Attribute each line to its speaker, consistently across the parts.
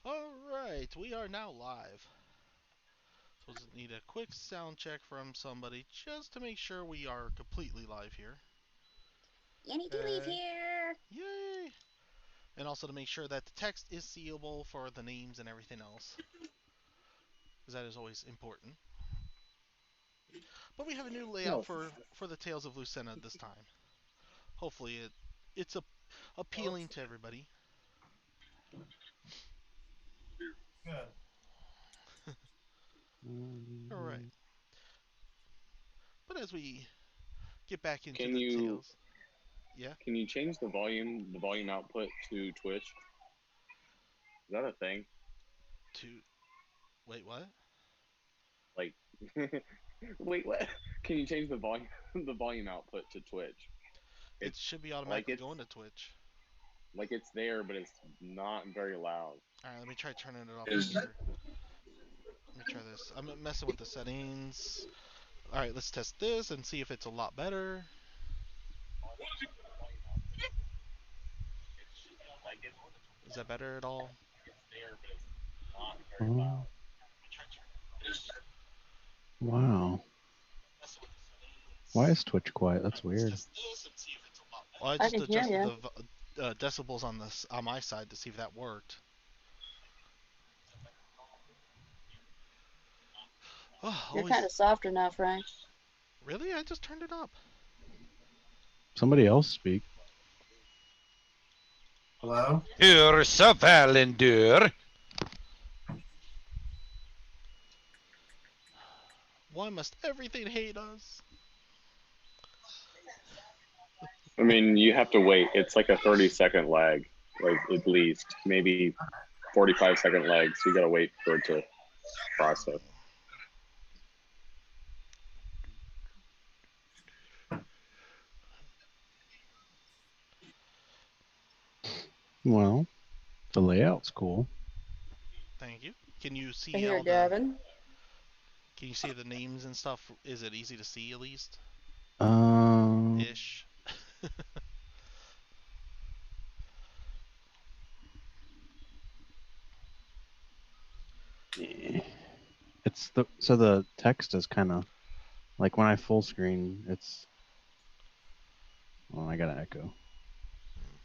Speaker 1: Alright, we are now live. So we'll need a quick sound check from somebody just to make sure we are completely live here.
Speaker 2: You need to leave here.
Speaker 1: Yay! And also to make sure that the text is seeable for the names and everything else. Because that is always important. But we have a new layout for the Tales of Lucena this time. Hopefully it's appealing to everybody. Alright. But as we get back into
Speaker 3: Can
Speaker 1: the
Speaker 3: you
Speaker 1: tales. Yeah?
Speaker 3: can you change the volume output to Twitch? Is that a thing?
Speaker 1: Wait, what?
Speaker 3: Like, wait, what? Can you change the volume the volume output to Twitch?
Speaker 1: It
Speaker 3: It's
Speaker 1: should be
Speaker 3: like
Speaker 1: automatically
Speaker 3: it's
Speaker 1: going to Twitch.
Speaker 3: like it's there, but it's not very loud.
Speaker 1: Alright, let me try turning it off here. Let me try this. I'm messing with the settings. Alright, let's test this and see if it's a lot better. Is that better at all?
Speaker 4: Oh. Wow. Why is Twitch quiet? That's weird.
Speaker 1: Well, I
Speaker 2: I
Speaker 1: just
Speaker 2: can hear
Speaker 1: adjusted
Speaker 2: you.
Speaker 1: the decibels on my side to see if that worked. Oh,
Speaker 2: You're
Speaker 1: always.
Speaker 2: kind of softer now, Frank.
Speaker 1: Really? I just turned it up.
Speaker 4: Somebody else speak.
Speaker 5: Hello?
Speaker 6: Ursa Valendur.
Speaker 1: Why must everything hate us?
Speaker 3: I mean, you have to wait. It's like a 30-second lag, like at least maybe 45-second lag. So you gotta wait for it to process.
Speaker 4: Well, the layout's cool.
Speaker 1: Thank you. Can you
Speaker 2: I
Speaker 1: see
Speaker 2: hear
Speaker 1: all the?
Speaker 2: Gavin.
Speaker 1: Can you see the names and stuff? Is it easy to see at least? Ish.
Speaker 4: It's the text is kind of like when I full screen. It's I got an echo.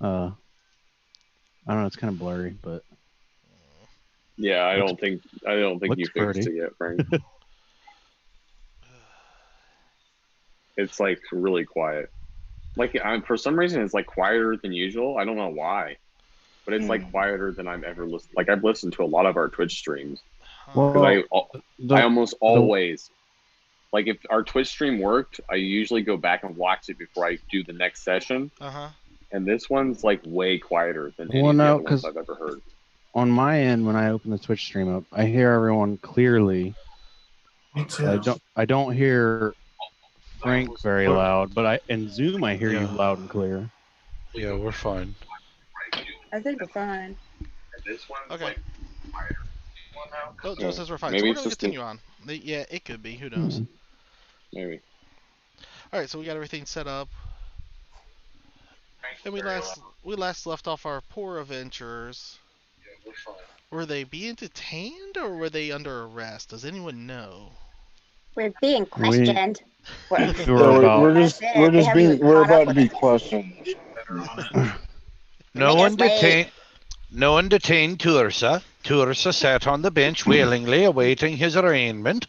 Speaker 4: I don't know. It's kind of blurry, but
Speaker 3: Yeah, I don't think you fixed
Speaker 4: pretty.
Speaker 3: it yet, Frank. It's like really quiet. Like for some reason, it's like quieter than usual. I don't know why, but it's like quieter than I've ever listened. Like I've listened to a lot of our Twitch streams because I almost always like if our Twitch stream worked, I usually go back and watch it before I do the next session. And this one's like way quieter than any of the other ones I've ever heard.
Speaker 4: On my end, when I open the Twitch stream up, I hear everyone clearly.
Speaker 5: Me too.
Speaker 4: I don't hear Frank very loud, but in Zoom I hear you loud and clear.
Speaker 6: Yeah, we're fine.
Speaker 2: I think we're fine.
Speaker 1: Okay. Oh, Joe says we're fine.
Speaker 3: Maybe
Speaker 1: So we're
Speaker 3: it's
Speaker 1: gonna
Speaker 3: just
Speaker 1: continue on. Yeah, it could be. Who knows?
Speaker 3: Maybe.
Speaker 1: All right, so we got everything set up. And we last left off our poor adventurers. Were they being detained or were they under arrest? Does anyone know?
Speaker 2: We're being questioned.
Speaker 5: We're about to be questioned.
Speaker 6: No one detained Tursa. Tursa sat on the bench wailingly awaiting his arraignment.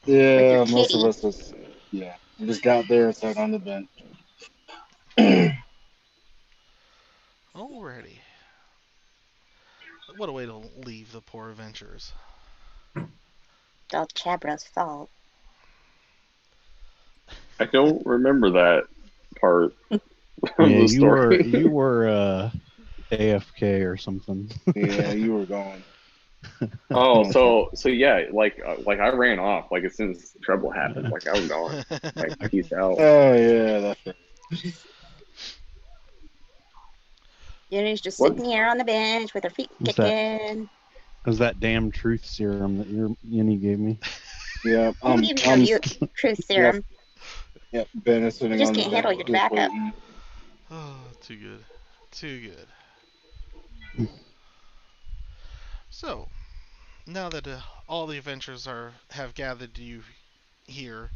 Speaker 5: Yeah, most of us just we just got there and sat on the bench.
Speaker 1: Alrighty. What a way to leave the poor adventurers.
Speaker 2: It's all Chabra's fault.
Speaker 3: I don't remember that part of
Speaker 4: the
Speaker 3: story.
Speaker 4: You were AFK or something.
Speaker 5: Yeah, you were gone.
Speaker 3: Oh, so yeah, like I ran off like as soon as trouble happened. Like I was gone. Like peace out.
Speaker 5: Oh yeah, that's right.
Speaker 2: Jenny's just sitting here on the bench with her feet kicking.
Speaker 4: Was that damn truth serum that Yenny gave me?
Speaker 5: Yeah.
Speaker 2: Truth serum.
Speaker 5: Yep. Ben is sitting
Speaker 2: You just
Speaker 5: on the
Speaker 2: can't handle your tobacco.
Speaker 1: Oh, too good. Too good. So, now that all the adventurers have gathered you here,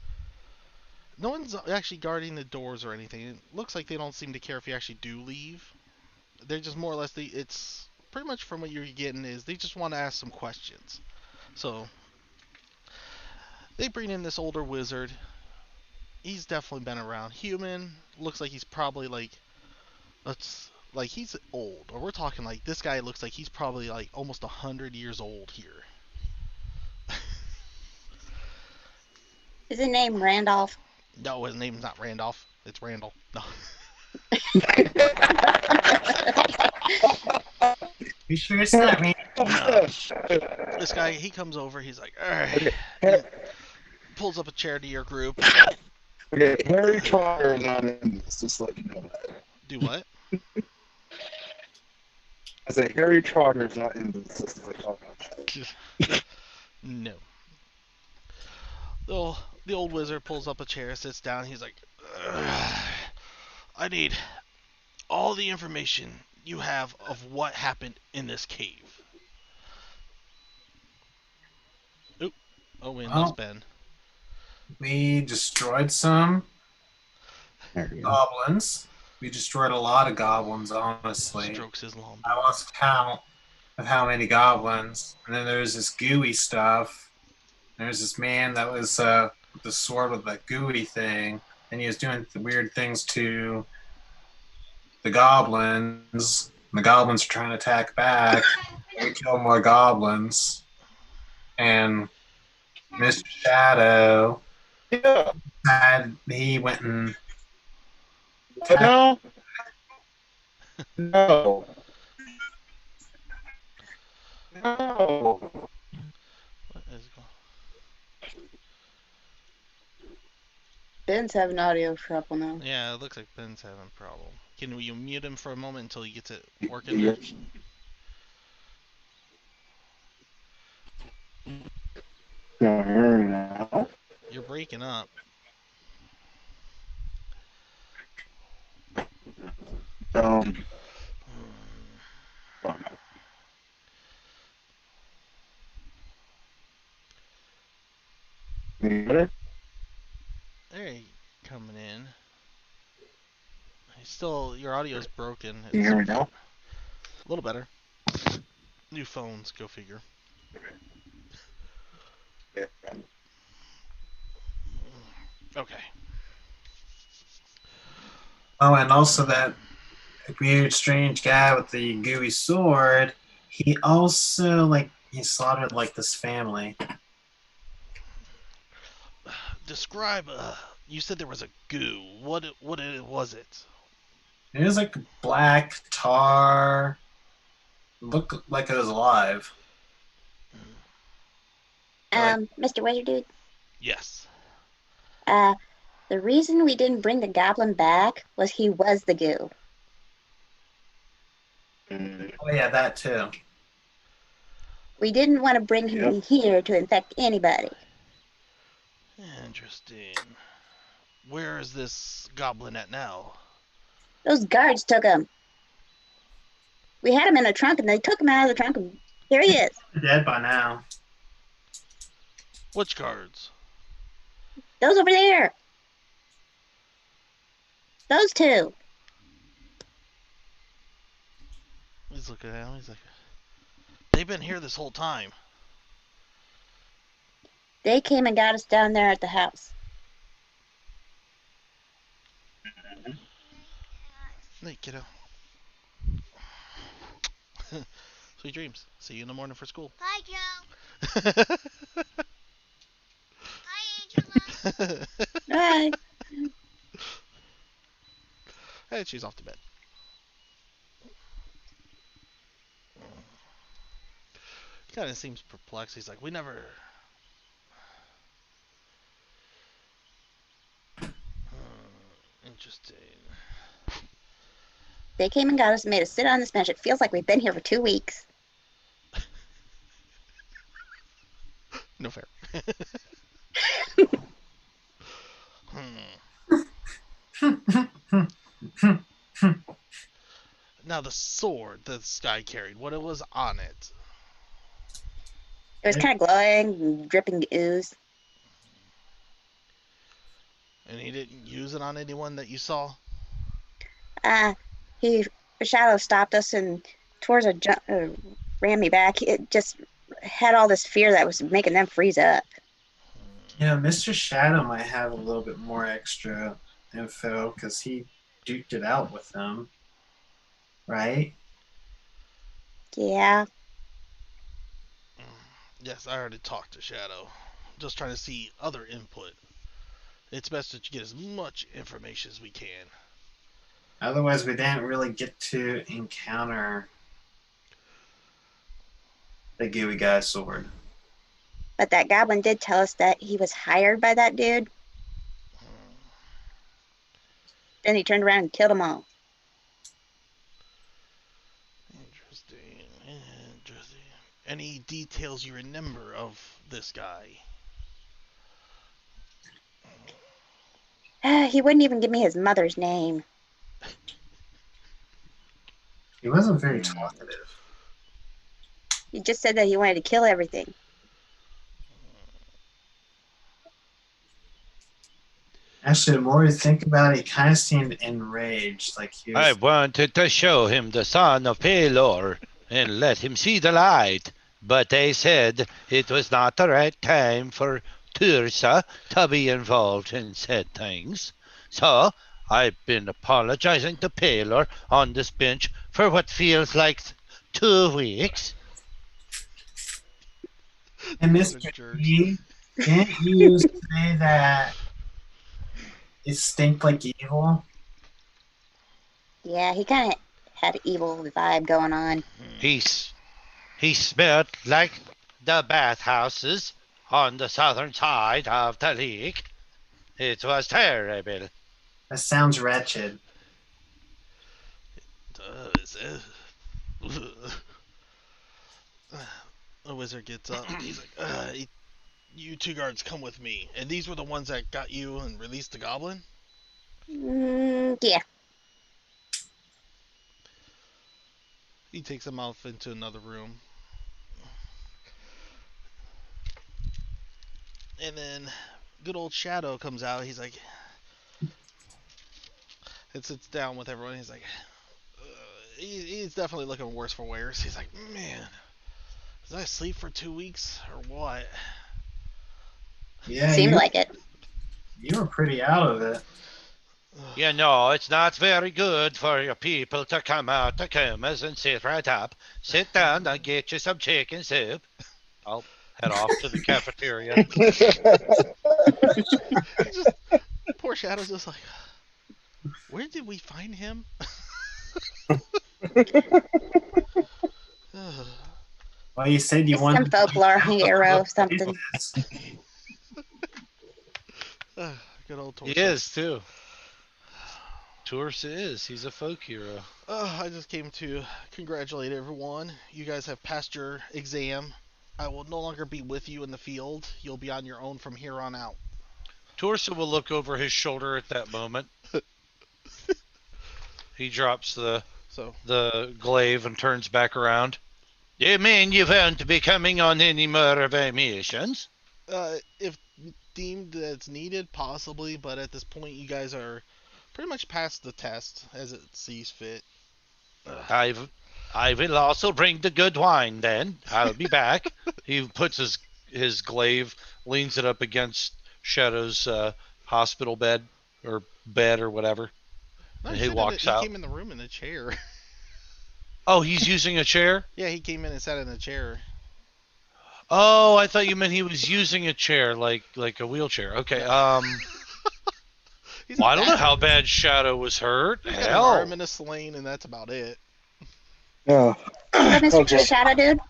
Speaker 1: no one's actually guarding the doors or anything. It looks like they don't seem to care if you actually do leave. They're just more or less it's pretty much from what you're getting is they just want to ask some questions. So they bring in this older wizard. He's definitely been around. Human, looks like he's probably he's old. Or we're talking like this guy looks like he's probably like almost 100 years old here.
Speaker 2: Is his name Randolph?
Speaker 1: No, his name's not Randolph. It's Randall. No.
Speaker 7: You sure it's not me?
Speaker 1: No. This guy, he comes over. He's like, alright.
Speaker 5: Okay.
Speaker 1: Pulls up a chair to your group.
Speaker 5: Okay, Harry Trotter is not in this, just let you know that.
Speaker 1: Do what?
Speaker 5: I said Harry Trotter is not in this, just to let you know.
Speaker 1: No. The old wizard pulls up a chair, sits down. He's like, I need all the information you have of what happened in this cave. Oop. Oh, and that's Ben.
Speaker 7: We destroyed some
Speaker 4: There you go.
Speaker 7: goblins. We destroyed a lot of goblins, honestly.
Speaker 1: Strokes his long
Speaker 7: I lost count of how many goblins. And then there's this gooey stuff. There's this man that was with the sword with the gooey thing, and he was doing the weird things to the goblins. And the goblins are trying to attack back. We killed more goblins. And Mr. Shadow,
Speaker 5: Yeah.
Speaker 7: he went and
Speaker 5: No. No. No.
Speaker 1: What is going
Speaker 2: Ben's having audio trouble now.
Speaker 1: Yeah, it looks like Ben's having a problem. Can you mute him for a moment until he gets it working? There?
Speaker 5: Can you hear me now?
Speaker 1: You're breaking up.
Speaker 5: Um, better?
Speaker 1: There you coming in. Still, your audio's broken.
Speaker 5: Can you hear me now?
Speaker 1: A little better. New phones, go figure.
Speaker 5: Yeah.
Speaker 1: Okay.
Speaker 7: oh, and also that weird, strange guy with the gooey sword. He also he slaughtered this family.
Speaker 1: Describe. You said there was a goo. What was it?
Speaker 7: It was like black tar. Looked like it was alive.
Speaker 2: Mr. Wizard Dude,
Speaker 1: Yes.
Speaker 2: the reason we didn't bring the goblin back was he was the goo.
Speaker 7: Oh yeah, that too.
Speaker 2: We didn't want to bring him here to infect anybody.
Speaker 1: Interesting. Where is this goblin at now?
Speaker 2: Those guards took him. We had him in a trunk, and they took him out of the trunk, and here he is.
Speaker 7: Dead by now.
Speaker 1: Which guards?
Speaker 2: Those over there. Those two.
Speaker 1: He's looking at him. He's like, they've been here this whole time.
Speaker 2: They came and got us down there at the house.
Speaker 1: Night, kiddo. Sweet dreams. See you in the morning for school.
Speaker 8: Bye, Joe. Bye, Angela.
Speaker 2: Right.
Speaker 1: And she's off to bed. He kind of seems perplexed. He's like, we never... Interesting.
Speaker 2: They came and got us and made us sit on this bench. It feels like we've been here for 2 weeks.
Speaker 1: No fair. Now the sword this guy carried, what it was on it.
Speaker 2: It was kind of glowing and dripping ooze.
Speaker 1: And he didn't use it on anyone that you saw?
Speaker 2: The shadow stopped us and towards ran me back. It just had all this fear that was making them freeze up.
Speaker 7: Yeah, Mr. Shadow might have a little bit more extra info because he duked it out with them, right?
Speaker 2: Yeah.
Speaker 1: Yes, I already talked to Shadow. Just trying to see other input. It's best that you get as much information as we can.
Speaker 7: Otherwise, we didn't really get to encounter the gooey guy sword.
Speaker 2: But that goblin did tell us that he was hired by that dude. Then he turned around and killed them all.
Speaker 1: Interesting. Any details you remember of this guy?
Speaker 2: He wouldn't even give me his mother's name.
Speaker 7: He wasn't very talkative.
Speaker 2: He just said that he wanted to kill everything.
Speaker 7: Actually, the more you think about it, he kind of seemed enraged. Like he
Speaker 6: I
Speaker 7: was.
Speaker 6: wanted to show him the son of Pelor and let him see the light, but they said it was not the right time for Tursa to be involved in said things. So I've been apologizing to Pelor on this bench for what feels like 2 weeks.
Speaker 7: And
Speaker 1: What a
Speaker 7: Mr.
Speaker 1: jerk.
Speaker 7: E, didn't you say that it stinked like evil?
Speaker 2: Yeah, he kind of had an evil vibe going on.
Speaker 6: He smelled like the bathhouses on the southern side of the lake. It was terrible.
Speaker 7: That sounds wretched.
Speaker 1: The wizard gets up. He's like, you two guards come with me. And these were the ones that got you and released the goblin?
Speaker 2: Yeah.
Speaker 1: He takes them off into another room. And then good old Shadow comes out. He's like, and sits down with everyone. He's like, he's definitely looking worse for wears. He's like, man, did I sleep for 2 weeks or what?
Speaker 7: Yeah,
Speaker 2: Seemed
Speaker 7: you
Speaker 2: like it.
Speaker 7: were pretty out of it.
Speaker 6: You know, it's not very good for your people to come out the comas and sit right up. Sit down and get you some chicken soup. I'll head off to the cafeteria.
Speaker 1: Just poor Shadow's just like, where did we find him?
Speaker 7: Well, you said you
Speaker 2: It's some
Speaker 7: wanted
Speaker 2: folklore hero, something.
Speaker 1: Good old
Speaker 6: He
Speaker 1: Torso.
Speaker 6: is, too. Torsa is. He's a folk hero.
Speaker 1: I just came to congratulate everyone. You guys have passed your exam. I will no longer be with you in the field. You'll be on your own from here on out.
Speaker 6: Torsa will look over his shoulder at that moment. He drops the glaive and turns back around. You mean you won't be coming on any more of our missions?
Speaker 1: If deemed that's needed, possibly, but at this point, you guys are pretty much past the test as it sees fit.
Speaker 6: I will also bring the good wine then. I'll be back. He puts his glaive, leans it up against Shadow's hospital bed or whatever.
Speaker 1: No,
Speaker 6: And he walks out.
Speaker 1: He came in the room in a chair.
Speaker 6: Oh, he's using a chair?
Speaker 1: Yeah, he came in and sat in a chair.
Speaker 6: Oh, I thought you meant he was using a chair, like a wheelchair. Okay.
Speaker 1: No.
Speaker 6: Well, I don't know how bad Shadow was hurt.
Speaker 1: He's got an
Speaker 6: Hell.
Speaker 1: arm and a sling, and that's about it.
Speaker 5: Yeah.
Speaker 2: Mr.
Speaker 5: Okay.
Speaker 2: Shadow Dude?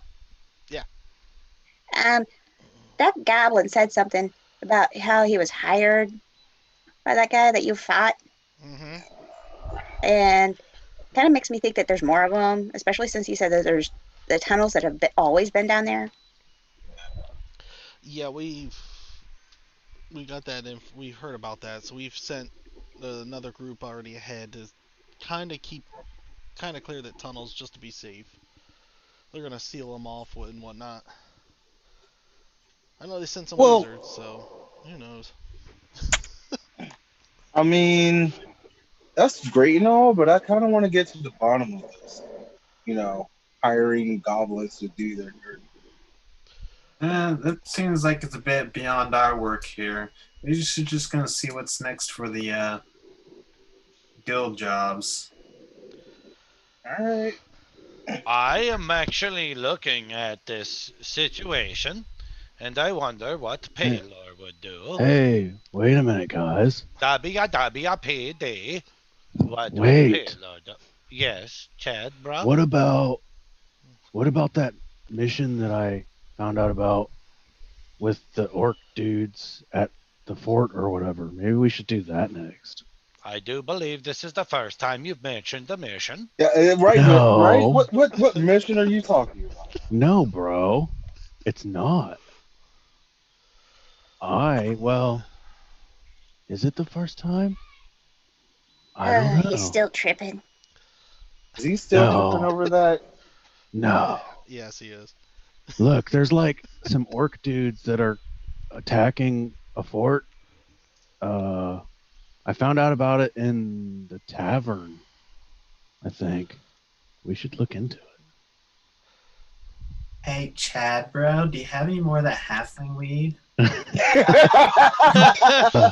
Speaker 1: Yeah.
Speaker 2: That goblin said something about how he was hired by that guy that you fought.
Speaker 1: Mm-hmm.
Speaker 2: And kind of makes me think that there's more of them, especially since you said that there's the tunnels that have always been down there.
Speaker 1: Yeah, we got that. We heard about that, so we've sent another group already ahead to kind of clear the tunnels just to be safe. They're gonna seal them off and whatnot. I know they sent some
Speaker 5: Well,
Speaker 1: wizards, so who knows?
Speaker 5: I mean, that's great and all, but I kind of want to get to the bottom of this. You know, hiring goblins to do their dirty.
Speaker 7: It seems like it's a bit beyond our work here. We should just gonna see what's next for the guild jobs.
Speaker 5: All right.
Speaker 6: I am actually looking at this situation, and I wonder what Paylor would do.
Speaker 4: Hey, wait a minute, guys.
Speaker 6: Dabia PD. What would
Speaker 4: Wait.
Speaker 6: Paylor do? Yes, Chad, bro.
Speaker 4: What about that mission that I found out about with the orc dudes at the fort or whatever? Maybe we should do that next.
Speaker 6: I do believe this is the first time you've mentioned the mission.
Speaker 5: Yeah, right, right.
Speaker 4: No.
Speaker 5: What mission are you talking about?
Speaker 4: No, bro. It's not. Well, is it the first time? I don't know.
Speaker 2: He's still tripping.
Speaker 5: Is he still tripping
Speaker 4: No.
Speaker 5: over that?
Speaker 4: No.
Speaker 1: Yes, he is.
Speaker 4: Look, there's like some orc dudes that are attacking a fort. I found out about it in the tavern. I think we should look into
Speaker 7: Hey, Chad, bro, do you have any more of that halfling weed?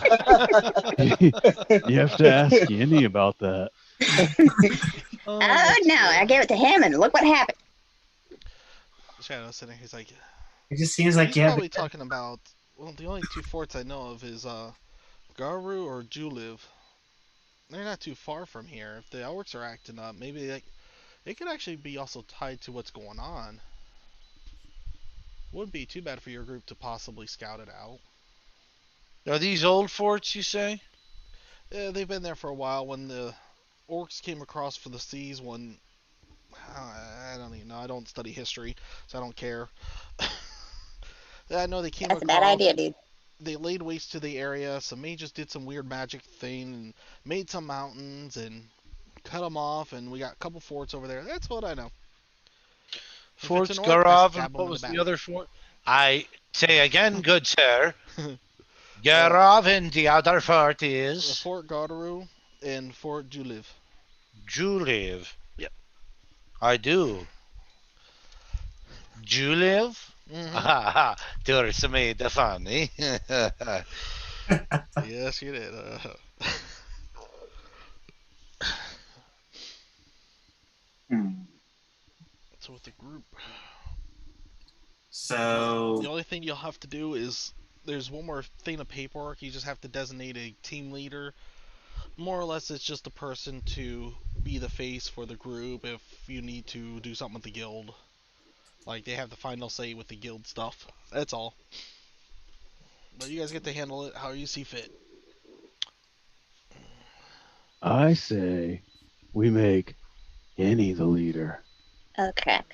Speaker 4: it. You have to ask Yenny about that.
Speaker 2: Oh no, I gave it to him, and look what happened.
Speaker 1: Shadow's sitting. He's like,
Speaker 7: It just seems like
Speaker 1: he's
Speaker 7: you have.
Speaker 1: probably talking about. Well, the only two forts I know of is Garu or Juliv. They're not too far from here. If the orcs are acting up, maybe it could actually be also tied to what's going on. Wouldn't be too bad for your group to possibly scout it out.
Speaker 6: Are these old forts, you say?
Speaker 1: Yeah, they've been there for a while. When the orcs came across for the seas, when I don't even know. I don't study history, so I don't care. I know they came
Speaker 2: That's a
Speaker 1: across.
Speaker 2: bad idea, dude.
Speaker 1: They laid waste to the area. Some mages did some weird magic thing and made some mountains and cut them off, and we got a couple forts over there. That's what I know. If
Speaker 6: Fort
Speaker 1: it's an orc, I
Speaker 6: Skarov,
Speaker 1: stab
Speaker 6: and
Speaker 1: 'em
Speaker 6: what
Speaker 1: in
Speaker 6: was
Speaker 1: the
Speaker 6: the
Speaker 1: back.
Speaker 6: other fort? I say again, good sir. Garov, and the other fort is
Speaker 1: Fort Gardaru and Fort Juliv.
Speaker 6: Juliv.
Speaker 1: Yep.
Speaker 6: I do. Juliv?
Speaker 1: Mm-hmm.
Speaker 6: Ha Tursa made the funny.
Speaker 1: Yes, you did. So with the group,
Speaker 7: So
Speaker 1: the only thing you'll have to do is there's one more thing of paperwork. You just have to designate a team leader. More or less, it's just a person to be the face for the group if you need to do something with the guild. Like, they have the final say with the guild stuff. That's all. But you guys get to handle it how you see fit.
Speaker 4: I say we make Yenny the leader.
Speaker 2: Oh crap.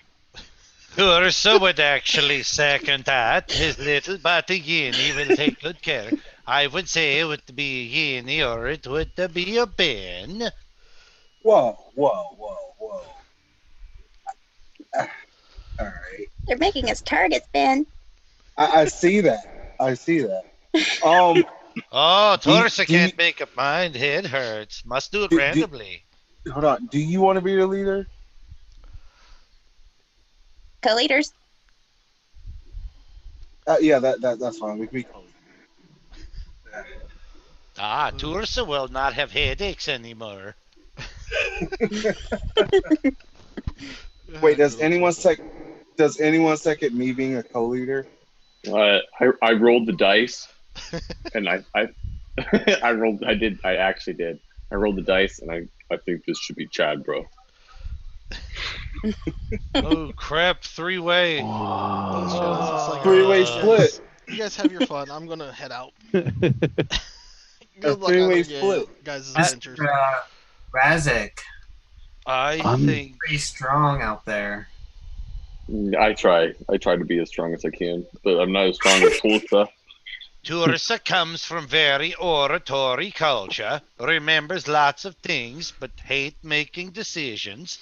Speaker 6: Tursa would actually second that. His little buddy Yini will take good care. I would say it would be Yini or it would be a Ben.
Speaker 5: Whoa. All right.
Speaker 2: They're making us targets, Ben.
Speaker 5: I see that. I see that.
Speaker 6: Oh,
Speaker 5: Do you-
Speaker 6: Tursa
Speaker 5: do you-
Speaker 6: can't make up mind. Head hurts. Must do it
Speaker 5: Do-
Speaker 6: randomly.
Speaker 5: Hold on. Do you want to be the leader?
Speaker 2: Co-leaders.
Speaker 5: Yeah, that's fine. We can be co
Speaker 6: Ah, Tursa will not have headaches anymore.
Speaker 5: Wait, does anyone second me being a co-leader?
Speaker 3: I rolled the dice, and I I actually did. I rolled the dice, and I think this should be Chad, bro.
Speaker 6: Oh crap! Three-way.
Speaker 4: Whoa.
Speaker 5: Three-way split.
Speaker 1: You guys have your fun. I'm gonna head out. Good
Speaker 5: A
Speaker 1: luck
Speaker 5: three-way
Speaker 1: on
Speaker 5: split.
Speaker 1: guys'
Speaker 7: Mr.
Speaker 1: adventures.
Speaker 7: Razek,
Speaker 6: I think
Speaker 7: pretty strong out there.
Speaker 3: I try to be as strong as I can, but I'm not as strong as Tulsa.
Speaker 6: Tursa comes from very oratory culture, remembers lots of things, but hate making decisions.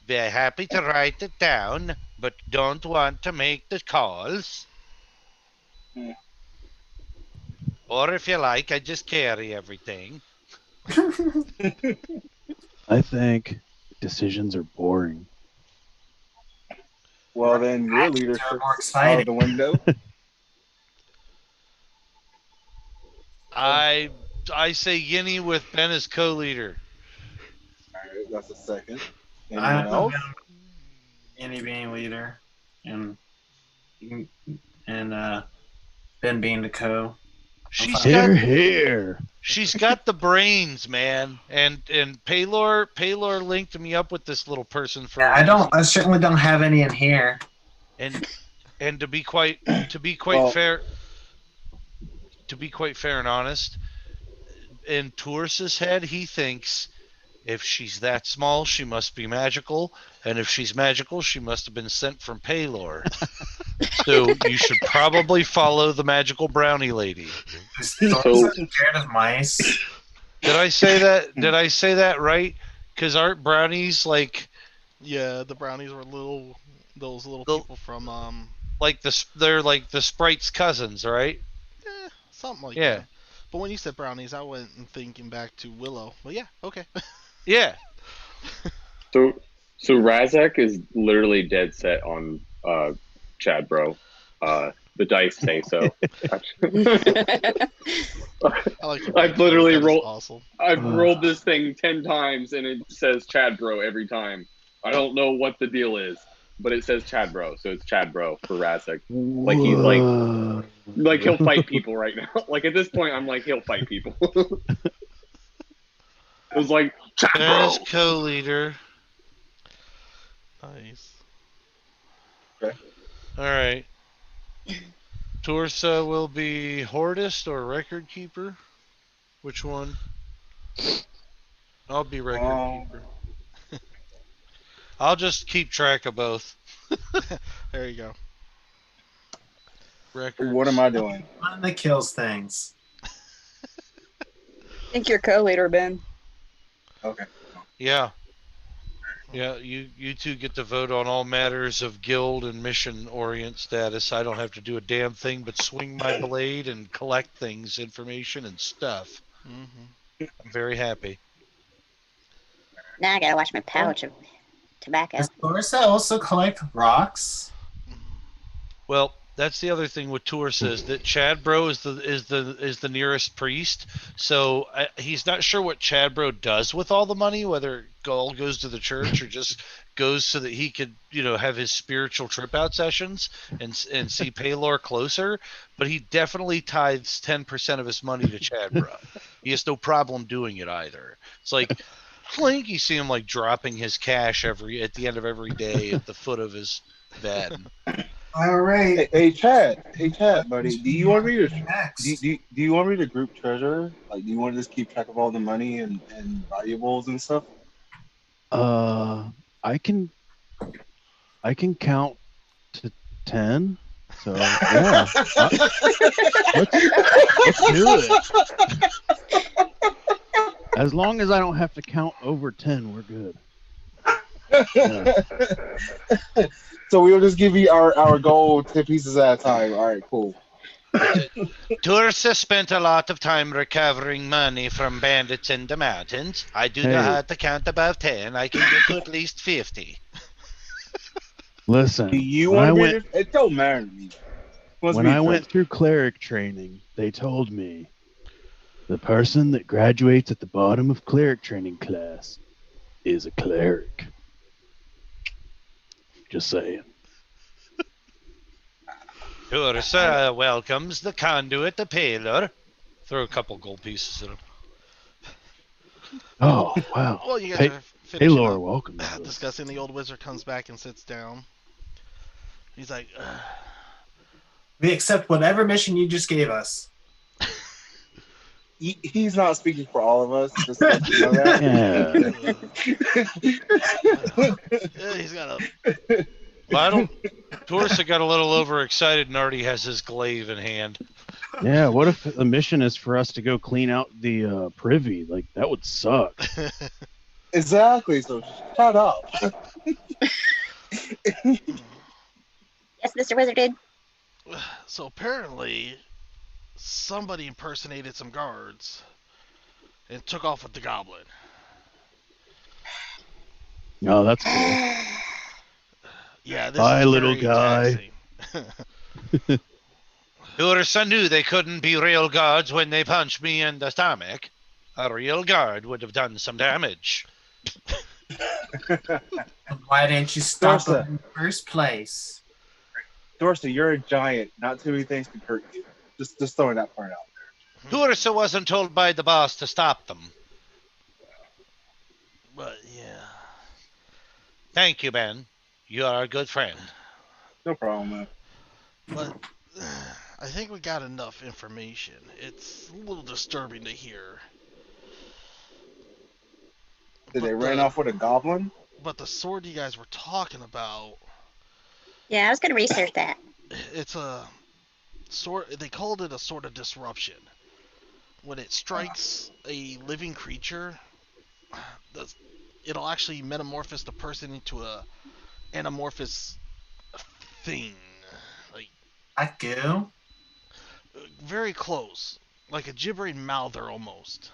Speaker 6: They're happy to write it down, but don't want to make the calls. Or if you like, I just carry everything.
Speaker 4: I think decisions are boring.
Speaker 5: Well, then your
Speaker 7: Actions are more
Speaker 5: leadership's out
Speaker 7: exciting.
Speaker 5: of the window.
Speaker 6: I say Yinny with Ben as co-leader.
Speaker 5: All right, that's a second.
Speaker 7: I'm
Speaker 5: Anyone else?
Speaker 7: Annie being leader, and Ben being the co.
Speaker 6: She's
Speaker 7: fine.
Speaker 6: got
Speaker 4: Here.
Speaker 6: she's got the brains, man. And Paylor linked me up with this little person for a
Speaker 7: I
Speaker 6: reason.
Speaker 7: I certainly don't have any in here.
Speaker 6: And to be quite
Speaker 5: Well-
Speaker 6: fair and honest, in Toursa's head, he thinks if she's that small, she must be magical, and if she's magical, she must have been sent from Paylor. So you should probably follow the magical brownie lady.
Speaker 7: Is Thorsa scared of mice?
Speaker 6: Did I say that? Did I say that right? Because aren't brownies like
Speaker 1: Yeah, the brownies were those little
Speaker 6: The-
Speaker 1: people from
Speaker 6: they're like the sprite's cousins, right?
Speaker 1: something like
Speaker 6: Yeah.
Speaker 1: that. But when you said brownies, I went and thinking back to Willow. But yeah, okay.
Speaker 6: Yeah.
Speaker 3: So Razak is literally dead set on Chad, bro. The dice say so.
Speaker 1: I like the
Speaker 3: I've literally
Speaker 1: that is
Speaker 3: rolled.
Speaker 1: awesome.
Speaker 3: I've rolled this thing 10 times and it says Chad, bro, every time. I don't know what the deal is, but it says Chad, bro, so it's Chad, bro for Razak. Like he's like he'll fight people right now. Like at this point, I'm like he'll fight people. It was like Chad,
Speaker 6: Ben
Speaker 3: bro.
Speaker 6: is co-leader.
Speaker 1: Nice.
Speaker 6: All right. Torsa will be Hordist or Record Keeper. Which one? I'll be Record Keeper. I'll just keep track of both.
Speaker 1: There you go.
Speaker 6: Records.
Speaker 5: What am I doing?
Speaker 7: One that kills things.
Speaker 2: I think you're co-leader, Ben.
Speaker 5: Okay.
Speaker 6: Yeah. Yeah, you two get to vote on all matters of guild and mission orient status. I don't have to do a damn thing but swing my blade and collect things, information, and stuff.
Speaker 1: Mm-hmm.
Speaker 6: I'm very happy.
Speaker 2: Now I gotta watch my pouch of tobacco.
Speaker 7: Does Thorsa also collect rocks?
Speaker 6: Well, that's the other thing with Torsa is that Chad Bro is the nearest priest, so he's not sure what Chad Bro does with all the money, whether it all goes to the church or just goes so that he could, have his spiritual trip out sessions and see Paylor closer. But he definitely tithes 10% of his money to Chad Bro. He has no problem doing it either. It's like Clink, you see him like dropping his cash at the end of every day at the foot of his bed.
Speaker 7: All right.
Speaker 5: Hey Chad, buddy. Do you want me to
Speaker 7: Next.
Speaker 5: do you want me to group treasure? Like, do you want to just keep track of all the money and valuables and stuff?
Speaker 4: I can count to 10. So yeah, let's do it. As long as I don't have to count over 10, we're good. Yeah.
Speaker 5: So we'll just give you our gold 10 pieces at a time. All right, cool.
Speaker 6: Tursa spent a lot of time recovering money from bandits in the mountains. I do know how to count above 10. I can get to at least 50.
Speaker 4: Listen,
Speaker 5: Do you
Speaker 4: when I
Speaker 5: want
Speaker 4: went
Speaker 5: it don't matter to me.
Speaker 4: when I went through cleric training, they told me the person that graduates at the bottom of cleric training class is a cleric. Just saying.
Speaker 6: Tursa welcomes the conduit to Paylor. Throw a couple gold pieces at him.
Speaker 4: Oh, wow.
Speaker 1: Well, you guys
Speaker 4: Hey,
Speaker 1: are finishing
Speaker 4: Lord,
Speaker 1: up
Speaker 4: welcome to this.
Speaker 1: discussing. The old wizard comes back and sits down. He's like,
Speaker 7: We accept whatever mission you just gave us.
Speaker 5: He's not speaking for all of us. Just to let you know that.
Speaker 4: Yeah.
Speaker 1: he's got
Speaker 6: Well, Tursa got a little overexcited and already has his glaive in hand.
Speaker 4: Yeah, what if the mission is for us to go clean out the privy? Like, that would suck.
Speaker 5: Exactly. So shut up.
Speaker 2: Yes, Mr. Wizard did.
Speaker 1: So apparently, somebody impersonated some guards and took off with the goblin.
Speaker 4: Oh, that's cool.
Speaker 1: Yeah, this
Speaker 4: Bye,
Speaker 1: is
Speaker 4: little
Speaker 1: very
Speaker 4: guy.
Speaker 1: taxing.
Speaker 6: Ursa knew they couldn't be real guards when they punched me in the stomach. A real guard would have done some damage.
Speaker 7: Why didn't you stop
Speaker 5: Dorsa.
Speaker 7: them in the first place?
Speaker 5: Dorsa, you're a giant. Not too many things can hurt you. Just throwing that part out.
Speaker 6: Ursa wasn't told by the boss to stop them.
Speaker 1: But yeah.
Speaker 6: Thank you, Ben. You are a good friend.
Speaker 5: No problem, man.
Speaker 1: But I think we got enough information. It's a little disturbing to hear.
Speaker 5: Did they
Speaker 1: But
Speaker 5: ran off with a goblin?
Speaker 1: But the sword you guys were talking about,
Speaker 2: Yeah, I was gonna research that.
Speaker 1: it's a sword. They called it a sword of disruption. When it strikes a living creature, it'll actually metamorphose the person into a anamorphous thing. Like
Speaker 7: I go.
Speaker 1: very close, like a gibbering mouther almost.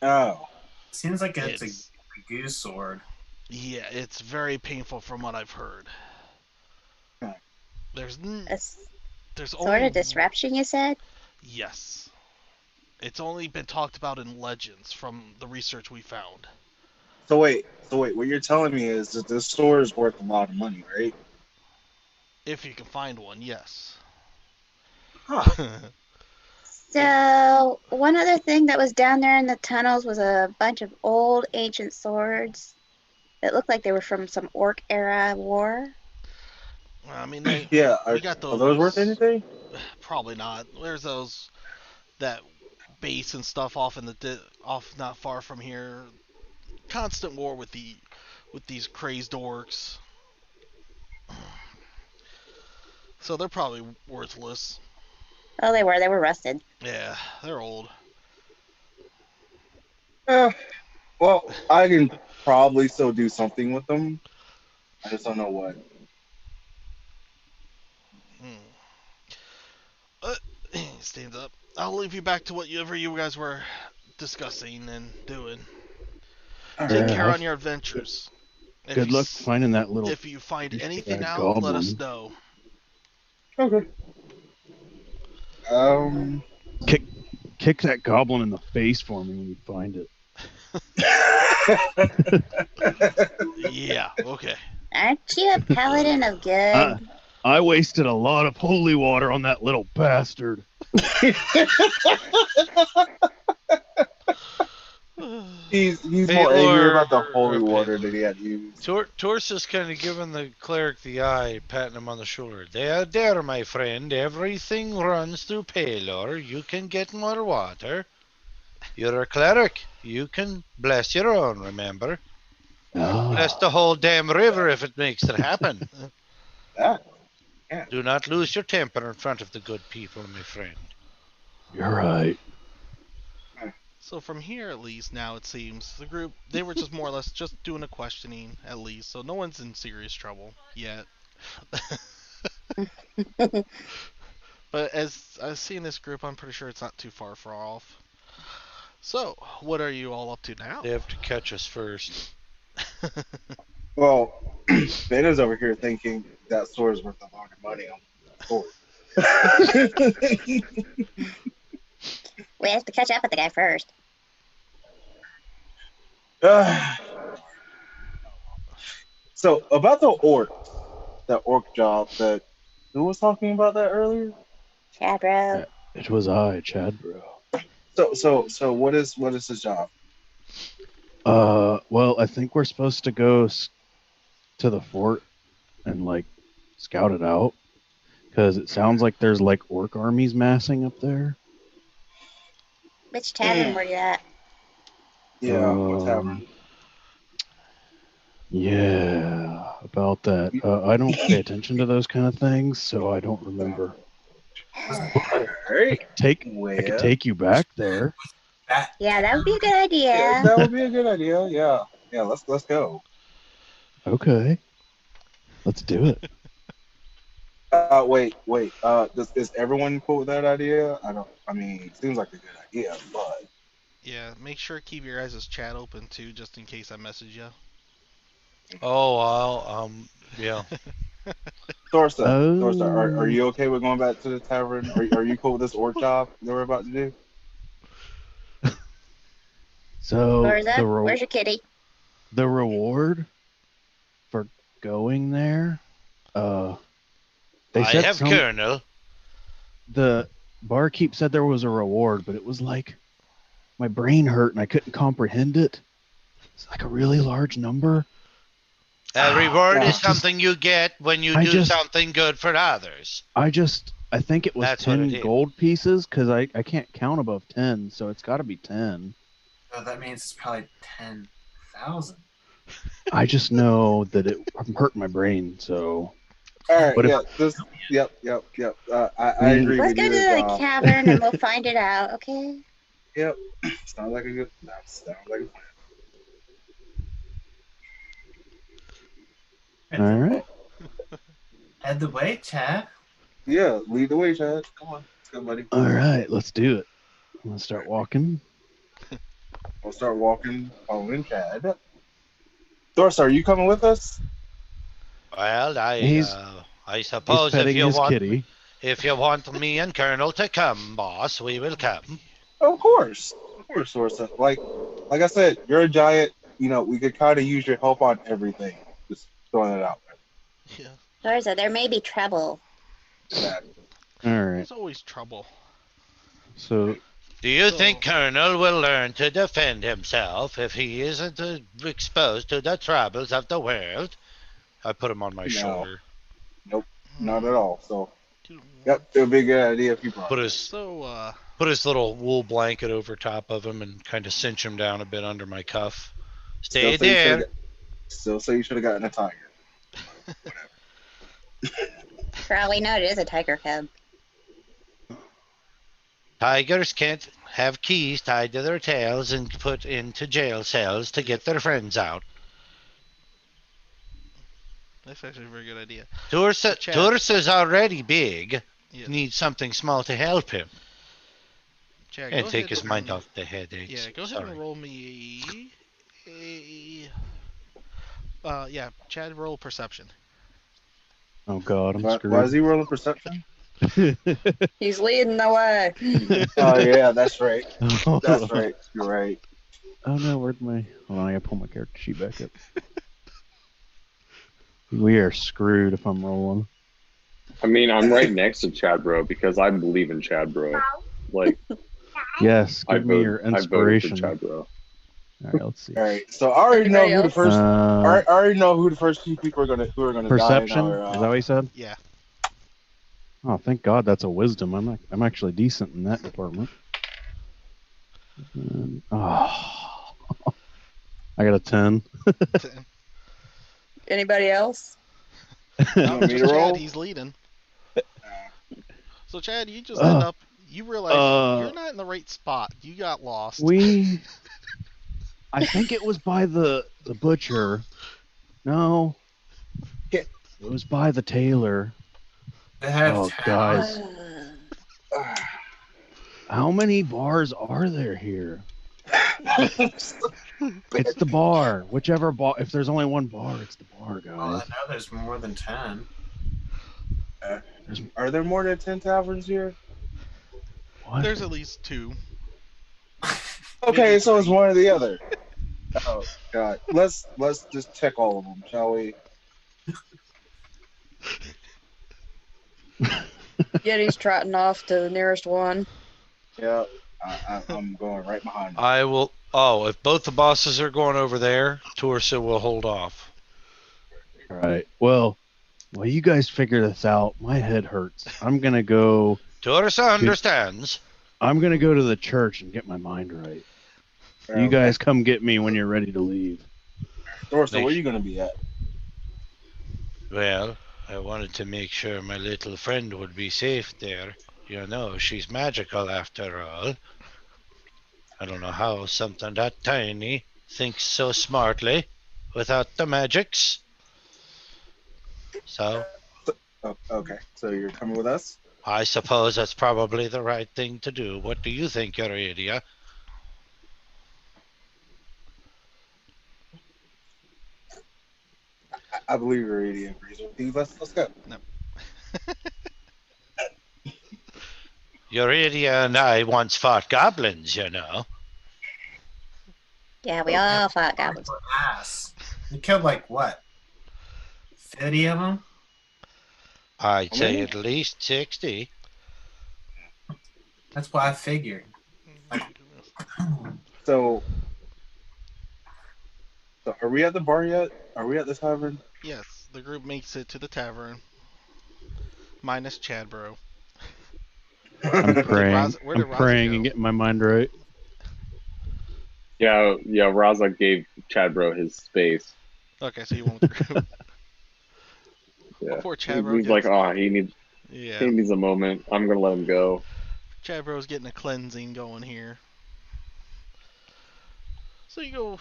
Speaker 5: Oh.
Speaker 7: Seems like it's
Speaker 1: It's-
Speaker 7: a goose sword.
Speaker 1: Yeah, it's very painful from what I've heard.
Speaker 5: Huh.
Speaker 1: There's
Speaker 2: Sort
Speaker 1: only
Speaker 2: of disruption, you said?
Speaker 1: Yes. It's only been talked about in legends from the research we found.
Speaker 5: So wait. What you're telling me is that this store is worth a lot of money, right?
Speaker 1: If you can find one, yes.
Speaker 5: Huh.
Speaker 2: So, one other thing that was down there in the tunnels was a bunch of old ancient swords that looked like they were from some orc era war.
Speaker 1: I mean,
Speaker 5: Yeah.
Speaker 1: we got
Speaker 5: Are those worth anything?
Speaker 1: Probably not. There's that base and stuff off off not far from here. Constant war with these crazed orcs. So they're probably worthless.
Speaker 2: Oh, they were rusted.
Speaker 1: Yeah, they're old.
Speaker 5: Well, I can probably still do something with them. I just don't know what.
Speaker 1: He stands up. I'll leave you back to whatever you guys were discussing and doing.
Speaker 5: All
Speaker 1: Take
Speaker 5: right.
Speaker 1: care on your adventures. If
Speaker 4: Good
Speaker 1: you
Speaker 4: luck finding that little.
Speaker 1: If you find
Speaker 4: piece of
Speaker 1: anything
Speaker 4: that
Speaker 1: out, let us
Speaker 4: goblin.
Speaker 1: know.
Speaker 5: Okay.
Speaker 4: Kick that goblin in the face for me when you find it.
Speaker 1: Yeah, okay.
Speaker 2: Aren't you a paladin of good?
Speaker 4: I wasted a lot of holy water on that little bastard.
Speaker 5: He's
Speaker 6: Hey,
Speaker 5: more angry about the
Speaker 6: Lord,
Speaker 5: holy
Speaker 6: or
Speaker 5: water
Speaker 6: Paylor.
Speaker 5: that he had used.
Speaker 6: Torsa's kind of giving the cleric the eye, patting him on the shoulder. There, my friend. Everything runs through Paylor. You can get more water. You're a cleric. You can bless your own, remember? Bless the whole damn river if it makes it happen.
Speaker 5: That.
Speaker 6: Do not lose your temper in front of the good people, my friend.
Speaker 4: You're right.
Speaker 1: So from here, at least now it seems the group they were just more or less just doing a questioning at least, so no one's in serious trouble yet. But as I see in this group, I'm pretty sure it's not too far off. So what are you all up to now?
Speaker 6: They have to catch us first.
Speaker 5: Well, Beta's over here thinking that sword is worth a lot of money on the sword.
Speaker 2: We have to catch up with the guy first.
Speaker 5: So about the that orc job that who was talking about that earlier?
Speaker 2: Chad, bro.
Speaker 4: It was I, Chad, bro.
Speaker 5: So what is his job?
Speaker 4: Well, I think we're supposed to go to the fort and like scout it out because it sounds like there's like orc armies massing up there.
Speaker 2: Which tavern were you at?
Speaker 5: Yeah, what tavern?
Speaker 4: Yeah, about that. I don't pay attention to those kind of things, so I don't remember.
Speaker 5: Alright.
Speaker 4: I could take you back there.
Speaker 2: Yeah, that would be a good idea.
Speaker 5: Yeah, that would be a good idea. Yeah. Yeah, let's go.
Speaker 4: Okay. Let's do it.
Speaker 5: Wait. Is everyone cool with that idea? I don't. I mean, it seems like a good idea, but
Speaker 1: Yeah, make sure keep your guys' chat open too, just in case I message you.
Speaker 6: Oh, yeah.
Speaker 5: Thorsa, are
Speaker 4: Oh,
Speaker 5: you okay with going back to the tavern? Are you cool with this orc job that we're about to do?
Speaker 4: so
Speaker 2: Where's that? Where's your kitty?
Speaker 4: the reward for going there. They
Speaker 6: I
Speaker 4: said
Speaker 6: have
Speaker 4: some.
Speaker 6: Colonel.
Speaker 4: The barkeep said there was a reward, but it was like my brain hurt and I couldn't comprehend it. It's like a really large number.
Speaker 6: A reward
Speaker 5: Yeah.
Speaker 6: is something you get when you
Speaker 4: I
Speaker 6: do
Speaker 4: just-
Speaker 6: something good for others.
Speaker 4: I think it was
Speaker 6: That's what
Speaker 4: 10
Speaker 6: it is.
Speaker 4: gold pieces because I can't count above 10, so it's got to be 10.
Speaker 7: So that means it's probably 10,000.
Speaker 4: I just know that I'm hurting my brain, so.
Speaker 5: All right.
Speaker 4: What if-
Speaker 5: Yep. I
Speaker 4: mean-
Speaker 5: agree
Speaker 2: Let's
Speaker 5: with
Speaker 2: go
Speaker 5: you
Speaker 2: to
Speaker 5: as
Speaker 2: the
Speaker 5: well.
Speaker 2: cavern and we'll find it out, okay?
Speaker 5: Yep. Sounds like a good. That sounds like a plan.
Speaker 7: Head
Speaker 4: All
Speaker 7: the,
Speaker 4: right.
Speaker 7: head the way, Chad.
Speaker 5: Yeah. Lead the way, Chad. Come on. Let's go, buddy.
Speaker 4: All right, let's do it. I'm gonna start walking.
Speaker 5: We'll start walking, following Chad. Thorsa, are you coming with us?
Speaker 6: Well, I
Speaker 4: He's
Speaker 6: suppose
Speaker 4: petting his kitty.
Speaker 6: if you want me and Colonel to come, boss, we will come.
Speaker 5: Of course, Thorsa. Like I said, you're a giant. You know, we could kind of use your help on everything. Just throwing it out
Speaker 1: Yeah,
Speaker 2: Larsa, there may be trouble.
Speaker 5: there.
Speaker 4: All right.
Speaker 1: there's always trouble.
Speaker 4: So
Speaker 6: Do you
Speaker 1: So-
Speaker 6: think Colonel will learn to defend himself if he isn't exposed to the troubles of the world? I put him on my
Speaker 5: No.
Speaker 6: shoulder.
Speaker 5: Not at all. So,
Speaker 1: Dude,
Speaker 5: yep, it would be a good idea if you brought.
Speaker 6: Put
Speaker 5: it.
Speaker 6: his
Speaker 1: So,
Speaker 6: put his little wool blanket over top of him and kind of cinch him down a bit under my cuff. Stay
Speaker 5: Still say you
Speaker 6: there.
Speaker 5: should've Still say you should have gotten a tiger.
Speaker 2: For all we know, it is a tiger cub.
Speaker 6: Tigers can't have keys tied to their tails and put into jail cells to get their friends out.
Speaker 1: that's actually a very good idea.
Speaker 6: Tursa,
Speaker 1: Chad.
Speaker 6: Tursa's already big.
Speaker 1: Yeah.
Speaker 6: Needs something small to help him
Speaker 1: Chad,
Speaker 6: and
Speaker 1: go
Speaker 6: take
Speaker 1: ahead
Speaker 6: his mind
Speaker 1: and-
Speaker 6: off the headaches.
Speaker 1: Yeah, go ahead
Speaker 6: Sorry.
Speaker 1: and roll me yeah, Chad, roll perception.
Speaker 4: oh god, I'm
Speaker 5: Why is
Speaker 4: screwed.
Speaker 5: he rolling perception?
Speaker 2: He's leading the way.
Speaker 5: Oh yeah, that's right.
Speaker 4: oh,
Speaker 5: That's right. You're right.
Speaker 4: Oh no, where'd my? Hold on, I gotta pull my character sheet back up. We are screwed if I'm rolling.
Speaker 3: I mean, I'm right next to Chad Bro because I believe in Chad Bro. Like,
Speaker 4: Yes, give me your
Speaker 3: I voted for
Speaker 4: inspiration.
Speaker 3: Chad Bro.
Speaker 4: All right, let's see.
Speaker 5: All right. So I already know
Speaker 2: Anybody
Speaker 5: who the
Speaker 2: else?
Speaker 5: first. I already know who the first two people are gonna
Speaker 4: Perception.
Speaker 5: die in our,
Speaker 4: Is that what you said?
Speaker 1: Yeah.
Speaker 4: Oh, thank God, that's a wisdom. I'm actually decent in that department. Oh, I got a 10.
Speaker 2: Anybody else?
Speaker 1: No,
Speaker 5: want me
Speaker 1: just
Speaker 5: to roll?
Speaker 1: Chad, he's leading. So Chad, you just end up. You realize you're not in the right spot. You got lost.
Speaker 4: I think it was by the butcher. No,
Speaker 5: Yeah.
Speaker 4: it was by the tailor.
Speaker 7: They have
Speaker 4: Oh,
Speaker 7: towers.
Speaker 4: guys. How many bars are there here? It's the bar. Whichever bar. If there's only one bar, it's the bar,
Speaker 7: Well, I
Speaker 4: guys.
Speaker 7: know there's more than 10.
Speaker 5: Are there more than 10 taverns here?
Speaker 4: What?
Speaker 1: There's at least two.
Speaker 5: Okay,
Speaker 1: Maybe
Speaker 5: so it's
Speaker 1: three.
Speaker 5: one or the other. Oh God. Let's just check all of them, shall we?
Speaker 2: Yeti's trotting off to the nearest one.
Speaker 5: Yeah. I'm going right behind them.
Speaker 6: I will. Oh, if both the bosses are going over there, Tursa will hold off.
Speaker 4: All right. Well, while you guys figure this out, my head hurts. I'm gonna go.
Speaker 6: Tursa understands.
Speaker 4: I'm gonna go to the church and get my mind right.
Speaker 5: Okay.
Speaker 4: You guys come get me when you're ready to leave.
Speaker 5: Thorson, where are you gonna be at?
Speaker 6: Well, I wanted to make sure my little friend would be safe there. You know, she's magical after all. I don't know how something that tiny thinks so smartly without the magics. So,
Speaker 5: Oh, okay, so you're coming with us?
Speaker 6: I suppose that's probably the right thing to do. What do you think, Uridia?
Speaker 5: I believe you're already agrees with you. Let's go.
Speaker 1: No.
Speaker 6: Uridia and I once fought goblins, you know.
Speaker 2: Yeah, we
Speaker 5: Okay.
Speaker 2: all fought goblins.
Speaker 7: Ass. You killed like what? 50 of them?
Speaker 6: I'd
Speaker 5: How
Speaker 6: say
Speaker 5: many?
Speaker 6: at least 60.
Speaker 7: That's what I figured.
Speaker 5: So, so are we at the bar yet? Are we at the tavern?
Speaker 1: Yes, the group makes it to the tavern. Minus Chad, bro.
Speaker 4: I'm praying.
Speaker 1: Where
Speaker 4: I'm
Speaker 1: did Raza
Speaker 4: praying
Speaker 1: go?
Speaker 4: and getting my mind right.
Speaker 3: Yeah, Raza gave Chadbro his space.
Speaker 1: Okay, so you went with the group.
Speaker 3: Yeah,
Speaker 1: Before Chad, bro
Speaker 3: he's like,
Speaker 1: gets.
Speaker 3: oh, he
Speaker 1: Yeah.
Speaker 3: needs a moment. I'm gonna let him go.
Speaker 1: Chad, bro's getting a cleansing going here. So you go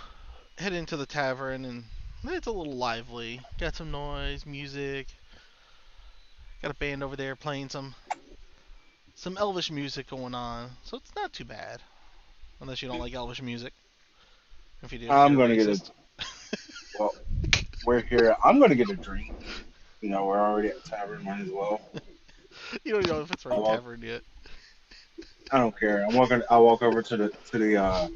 Speaker 1: head into the tavern, and it's a little lively. Got some noise, music. Got a band over there playing some Elvish music going on. So it's not too bad. Unless you don't like Elvish music. If you do,
Speaker 5: I'm
Speaker 1: you're a
Speaker 5: gonna get a
Speaker 1: racist.
Speaker 5: well. We're here. I'm gonna get a drink. You know, we're already at the tavern. Might as well.
Speaker 1: You don't know if it's right
Speaker 5: I'll walk,
Speaker 1: tavern yet.
Speaker 5: I don't care. I'm walking. I'll walk over to the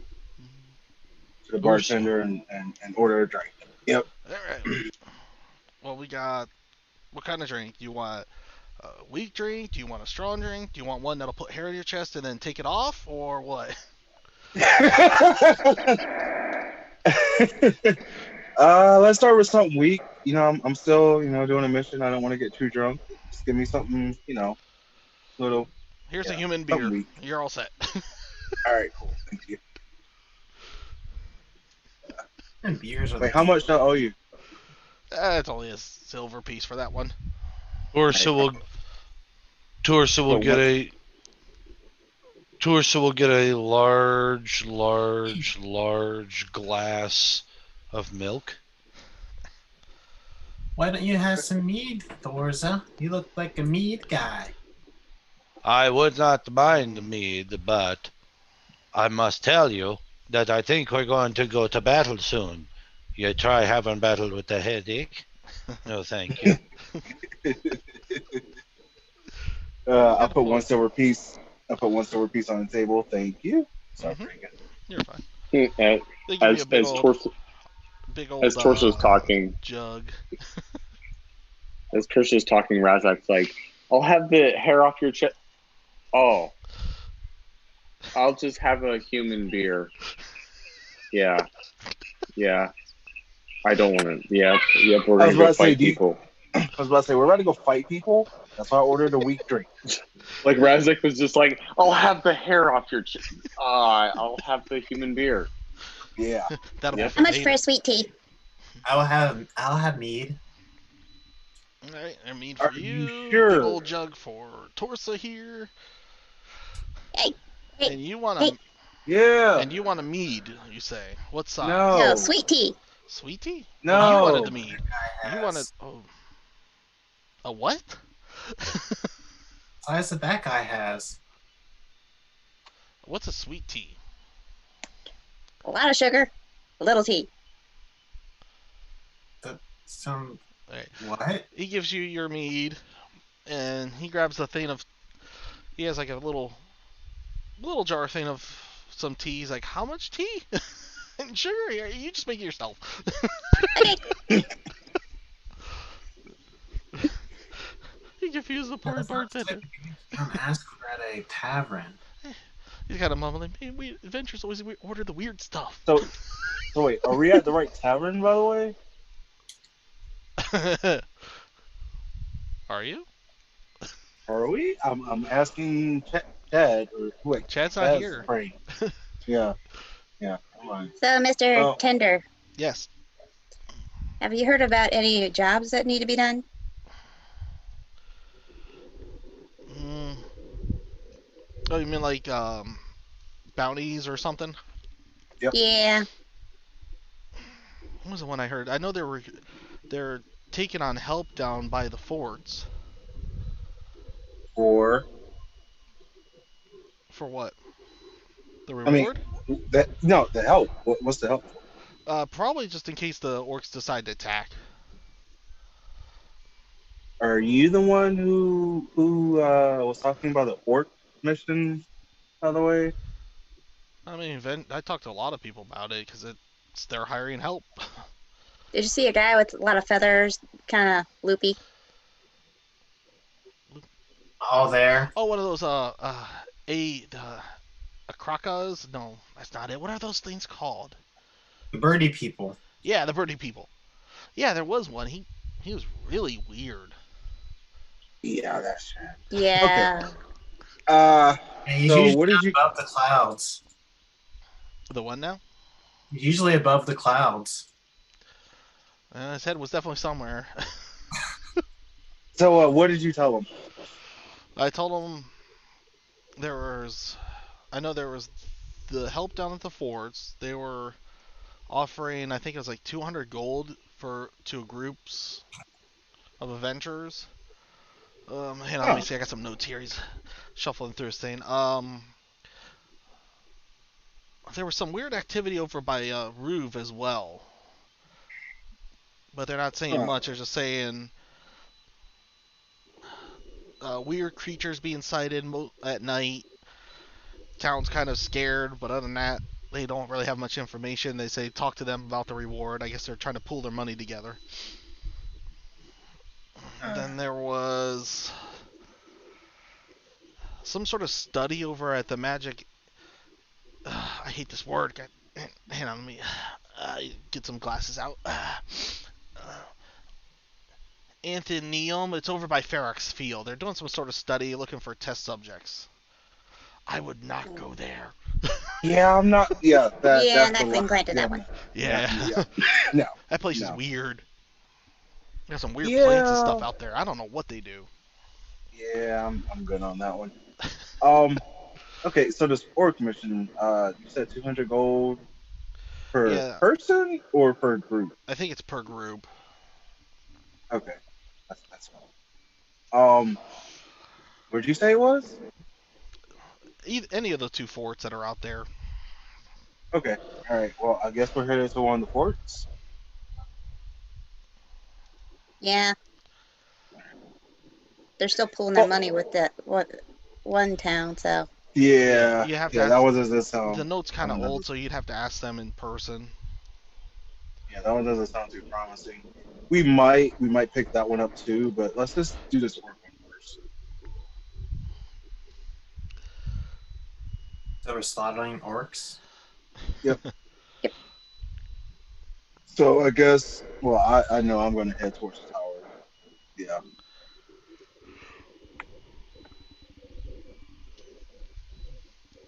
Speaker 5: bartender and order a drink. Yep.
Speaker 1: Alright. Well, we got. What kind of drink? Do you want a weak drink? Do you want a strong drink? Do you want one that'll put hair on your chest and then take it off? Or what?
Speaker 5: Let's start with something weak. You know, I'm still, doing a mission. I don't want to get too drunk. Just give me something, little.
Speaker 1: Here's a
Speaker 5: Yeah,
Speaker 1: human
Speaker 5: something
Speaker 1: beer.
Speaker 5: weak.
Speaker 1: You're all set.
Speaker 5: All right, cool. Thank you.
Speaker 7: And beers are
Speaker 5: Wait, how much do I owe you?
Speaker 1: It's only a silver piece for that one.
Speaker 6: Torsa will
Speaker 5: So
Speaker 6: get
Speaker 5: once-
Speaker 6: a Torsa will get a large glass of milk.
Speaker 7: Why don't you have some mead, Thorza? You look like a mead guy.
Speaker 6: I would not mind the mead, but I must tell you that I think we're going to go to battle soon. You try having battle with the headache? No, thank you.
Speaker 5: I'll put one silver piece. I'll put one silver piece on the table. Thank you. Sorry,
Speaker 1: Mhm.
Speaker 5: drinking.
Speaker 1: You're fine.
Speaker 3: As
Speaker 1: They give you a big old
Speaker 3: Torso's talking,
Speaker 1: jug.
Speaker 3: as Torso's talking, Razak's like, "I'll have the hair off your chest." Oh, I'll just have a human beer. Yeah. I don't want to. Yep. We're
Speaker 5: I was
Speaker 3: gonna go
Speaker 5: about to say,
Speaker 3: fight people.
Speaker 5: I was about to say, we're about to go fight people. That's why I ordered a weak drink.
Speaker 3: Like Razak was just like, "I'll have the hair off your chest. I'll have the human beer."
Speaker 5: Yeah.
Speaker 1: That'll
Speaker 3: Yep.
Speaker 1: be
Speaker 2: How much
Speaker 1: later.
Speaker 2: for a sweet tea?
Speaker 7: I'll have mead.
Speaker 1: Alright, I mean
Speaker 5: Are
Speaker 1: for
Speaker 5: you
Speaker 1: you,
Speaker 5: sure?
Speaker 1: big old jug for Torsa here.
Speaker 2: Hey, hey,
Speaker 1: And you want
Speaker 2: hey.
Speaker 5: Yeah.
Speaker 1: a mead, you say. What size?
Speaker 2: No,
Speaker 5: No.
Speaker 2: sweet tea.
Speaker 1: Sweet tea?
Speaker 5: No.
Speaker 1: Oh, you wanted the mead.
Speaker 7: Guy
Speaker 1: You
Speaker 7: has.
Speaker 1: wanted a what?
Speaker 7: Size that that guy has.
Speaker 1: What's a sweet tea?
Speaker 2: A lot of sugar, a little tea.
Speaker 7: Some
Speaker 1: Alright.
Speaker 7: what?
Speaker 1: He gives you your mead, and he grabs a thing of. He has like a little jar thing of some tea. He's like, how much tea? And sugar? You just make it yourself.
Speaker 2: Okay.
Speaker 1: He confused the poor
Speaker 7: That's not
Speaker 1: bartender.
Speaker 7: something you don't ask for at a tavern.
Speaker 1: He's kind of mumbling, "Man, we adventures always order the weird stuff."
Speaker 5: So wait, are we at the right tavern, by the way?
Speaker 1: Are you?
Speaker 5: Are we? I'm asking Chad or wait.
Speaker 1: Chad's not
Speaker 5: Chad's
Speaker 1: here.
Speaker 5: praying. Yeah. Come on.
Speaker 2: So, Mr.
Speaker 5: Oh.
Speaker 2: Tender,
Speaker 1: Yes.
Speaker 2: have you heard about any jobs that need to be done?
Speaker 1: Mm. Oh, you mean like bounties or something?
Speaker 5: Yep.
Speaker 2: Yeah.
Speaker 1: What was the one I heard? I know they're taking on help down by the forts.
Speaker 5: for.
Speaker 1: For what? The
Speaker 5: I mean,
Speaker 1: reward?
Speaker 5: the help. What's the help for?
Speaker 1: Probably just in case the orcs decide to attack.
Speaker 5: Are you the one who was talking about the orc mission, by the way?
Speaker 1: I mean, I talked to a lot of people about it because they're hiring help.
Speaker 2: Did you see a guy with a lot of feathers, kind of loopy?
Speaker 7: All there.
Speaker 1: Oh, one of those a crocas? No, that's not it. What are those things called?
Speaker 7: The birdie people.
Speaker 1: Yeah, the birdie people. Yeah, there was one. He was really weird.
Speaker 5: Yeah, that's right.
Speaker 2: Yeah.
Speaker 5: Okay.
Speaker 7: And he's
Speaker 5: So
Speaker 7: usually
Speaker 5: what did you?
Speaker 7: above the clouds.
Speaker 1: The one now?
Speaker 7: Usually above the clouds.
Speaker 1: His head was definitely somewhere.
Speaker 5: So what did you tell him?
Speaker 1: I told him I know there was the help down at the forts. They were offering, I think it was like 200 gold to groups of adventurers. Hang on, let me see. I got some notes here. He's shuffling through his thing. There was some weird activity over by Ruve as well, but they're not saying much. They're just saying weird creatures being sighted at night. Town's kind of scared, but other than that, they don't really have much information. They say talk to them about the reward. I guess they're trying to pool their money together. Then there was some sort of study over at the magic. I hate this word. Hang on, let me get some glasses out. Anthenium. It's over by Ferox Field. They're doing some sort of study looking for test subjects. I would not go there.
Speaker 5: Yeah, I'm not. Yeah,
Speaker 2: Yeah,
Speaker 5: that's
Speaker 2: not been granted that one.
Speaker 1: Yeah.
Speaker 5: No.
Speaker 1: That place is
Speaker 5: No.
Speaker 1: weird. There's some weird plants and stuff
Speaker 5: Yeah.
Speaker 1: out there. I don't know what they do.
Speaker 5: Yeah, I'm good on that one. Okay, so this orc mission, you said 200 gold per
Speaker 1: Yeah.
Speaker 5: person or per group?
Speaker 1: I think it's per group.
Speaker 5: Okay, that's fine. Where'd you say it was?
Speaker 1: Any of the two forts that are out there.
Speaker 5: Okay, all right. Well, I guess we're headed to one of the forts.
Speaker 2: Yeah. They're still pulling their money with that one town, so.
Speaker 5: Yeah,
Speaker 1: You have to
Speaker 5: yeah,
Speaker 1: ask,
Speaker 5: that was doesn't sound.
Speaker 1: the note's kind
Speaker 5: that
Speaker 1: of
Speaker 5: one
Speaker 1: old,
Speaker 5: doesn't-
Speaker 1: so you'd have to ask them in person.
Speaker 5: Yeah, that one doesn't sound too promising. We might pick that one up too, but let's just do this orc one first.
Speaker 7: So we're slaughtering orcs.
Speaker 5: So I guess, well, I know I'm going to head towards the tower. Yeah.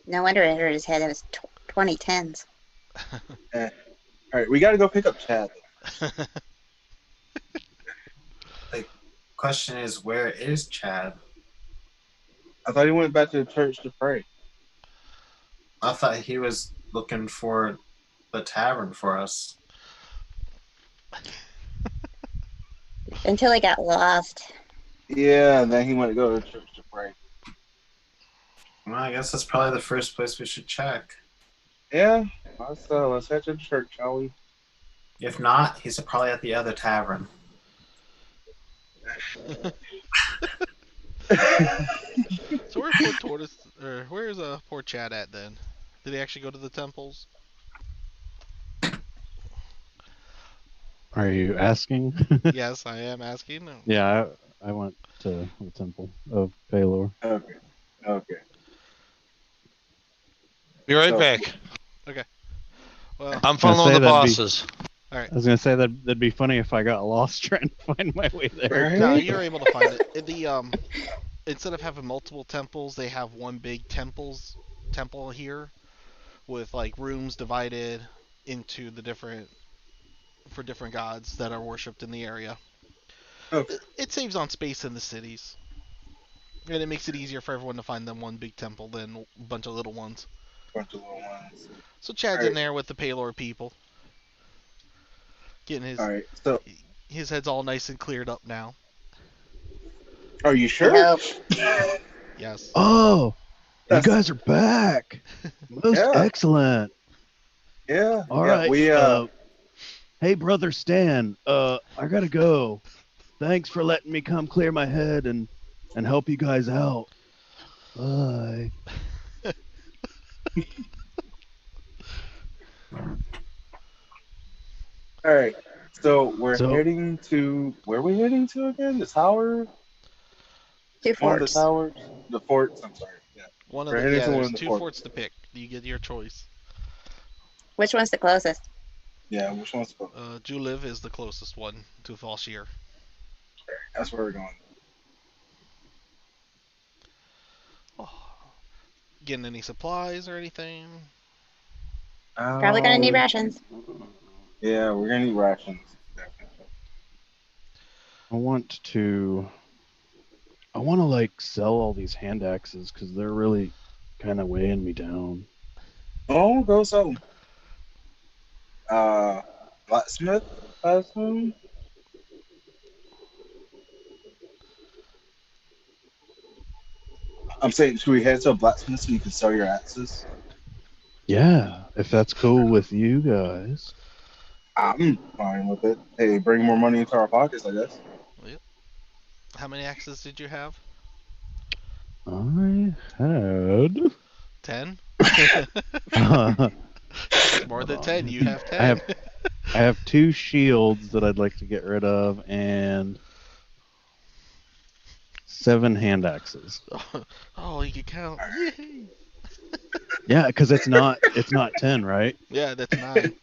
Speaker 2: No wonder it hurt his head. It was 2010s.
Speaker 5: All right, we got to go pick up Chad.
Speaker 7: Question is, where is Chad?
Speaker 5: I thought he went back to the church to pray.
Speaker 7: I thought he was looking for the tavern for us.
Speaker 2: Until he got lost.
Speaker 5: Yeah, and then he went to go to church to pray.
Speaker 7: Well, I guess that's probably the first place we should check.
Speaker 5: Yeah, let's head to the church, shall we?
Speaker 7: If not, he's probably at the other tavern.
Speaker 1: So where's poor Chad at then? Did he actually go to the temples?
Speaker 4: Are you asking?
Speaker 1: Yes, I am asking.
Speaker 4: Yeah, I went to the temple of Palor.
Speaker 5: Okay.
Speaker 6: Be right
Speaker 5: So-
Speaker 6: back.
Speaker 1: Well,
Speaker 6: I'm following the
Speaker 4: that'd be-
Speaker 6: bosses.
Speaker 4: I was gonna say that'd be funny if I got lost trying to find my way there.
Speaker 5: Right?
Speaker 1: no, you're able to find it. Instead of having multiple temples, they have one big temple here, with like rooms divided into the different gods that are worshipped in the area.
Speaker 5: Okay.
Speaker 1: It saves on space in the cities, and it makes it easier for everyone to find them one big temple than a bunch of little ones.
Speaker 5: Bunch of little ones.
Speaker 1: So Chad's
Speaker 5: Alright.
Speaker 1: in there with the Palor people, getting
Speaker 5: All right. So
Speaker 1: his head's all nice and cleared up now.
Speaker 5: Are you sure?
Speaker 2: Nope.
Speaker 1: Yes.
Speaker 4: Oh, you
Speaker 5: That's-
Speaker 4: guys are back. Most
Speaker 5: Yeah.
Speaker 4: excellent.
Speaker 5: Yeah.
Speaker 4: All
Speaker 5: yeah.
Speaker 4: right.
Speaker 5: We
Speaker 4: Hey, brother Stan. I gotta go. Thanks for letting me come clear my head and help you guys out. Bye.
Speaker 5: all right. So we're
Speaker 4: So
Speaker 5: heading to where are we heading to again? The tower?
Speaker 2: Two
Speaker 5: One of the
Speaker 2: forts.
Speaker 5: towers? The forts. I'm sorry. Yeah.
Speaker 1: One of
Speaker 5: We're
Speaker 1: the
Speaker 5: heading
Speaker 1: yeah.
Speaker 5: to one
Speaker 1: There's
Speaker 5: of the
Speaker 1: two
Speaker 5: forts.
Speaker 1: forts to pick. You get your choice.
Speaker 2: Which one's the closest?
Speaker 5: Yeah. Which one's close?
Speaker 1: Juliv is the closest one to Valshir.
Speaker 5: That's where we're going.
Speaker 1: Oh. Getting any supplies or anything?
Speaker 2: Probably gonna need
Speaker 5: Um,
Speaker 2: rations.
Speaker 5: Yeah, we're gonna need rations. Definitely.
Speaker 4: I want to like sell all these hand axes because they're really kind of weighing me down.
Speaker 5: Oh, go sell 'em. Blacksmith, I assume. I'm saying, should we head to a blacksmith so you can sell your axes?
Speaker 4: Yeah, if that's cool with you guys.
Speaker 5: I'm fine with it. Hey, bring more money into our pockets, I guess.
Speaker 1: Yep. How many axes did you have?
Speaker 4: I had
Speaker 1: 10?
Speaker 4: I
Speaker 1: That's more than 10. You have 10.
Speaker 4: have I have 2 shields that I'd like to get rid of and 7 hand axes.
Speaker 1: Oh, you can count. Yay!
Speaker 4: Yeah, because it's not 10, right?
Speaker 1: Yeah, that's 9.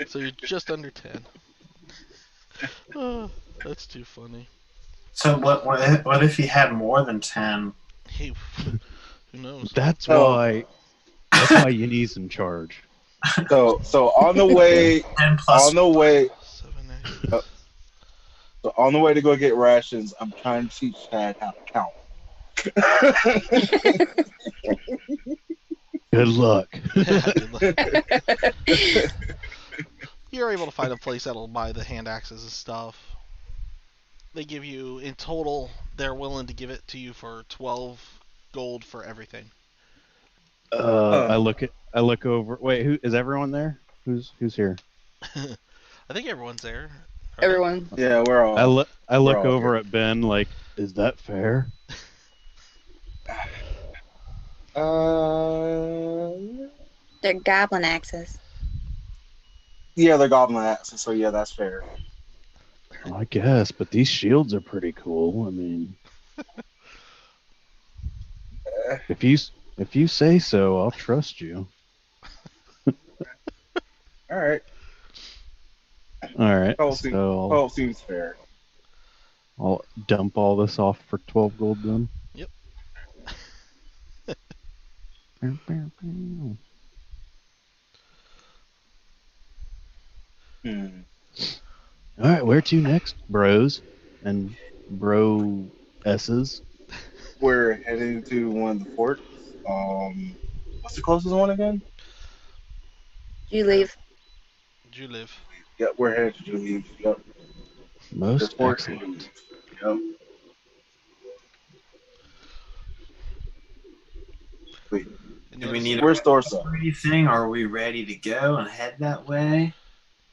Speaker 1: So you're just under 10. Oh, that's too funny.
Speaker 7: So what if you had more than 10?
Speaker 1: Hey, who knows?
Speaker 4: That's
Speaker 5: So-
Speaker 4: why Yani's in charge.
Speaker 5: So on the way,
Speaker 7: 10 plus.
Speaker 5: on the way,
Speaker 1: 7 axes.
Speaker 5: so on the way to go get rations, I'm trying to teach Chad how to count.
Speaker 4: Good luck.
Speaker 1: Yeah, good luck. You're able to find a place that'll buy the hand axes and stuff. They give you, in total, they're willing to give it to you for 12 gold for everything.
Speaker 4: I look over. Wait, who is everyone there? Who's here?
Speaker 1: I think everyone's there. Are
Speaker 2: Everyone.
Speaker 5: Yeah, we're all.
Speaker 4: I look
Speaker 5: all
Speaker 4: over
Speaker 5: here.
Speaker 4: at Ben like, is that fair?
Speaker 2: They're goblin axes.
Speaker 5: Yeah, they're goblin axes, so yeah, that's fair.
Speaker 4: Well, I guess, but these shields are pretty cool. I mean, if you say so, I'll trust you.
Speaker 5: All right.
Speaker 4: All right,
Speaker 5: Oh, seems,
Speaker 4: so
Speaker 5: oh, seems fair.
Speaker 4: I'll dump all this off for 12 gold then.
Speaker 1: Yep.
Speaker 5: Hmm.
Speaker 4: All right, where to next, bros and bro s's?
Speaker 5: We're heading to one of the forts. What's the closest one again?
Speaker 2: You leave.
Speaker 1: Juliv.
Speaker 5: Yep, we're headed to Julie. Yep.
Speaker 4: Most
Speaker 5: The fort.
Speaker 4: excellent.
Speaker 5: Yep. Wait,
Speaker 1: And
Speaker 7: Do
Speaker 1: the
Speaker 7: we
Speaker 1: other
Speaker 7: need
Speaker 1: side-
Speaker 5: where's Thorsa?
Speaker 7: or anything? Or are we ready to go and head that way?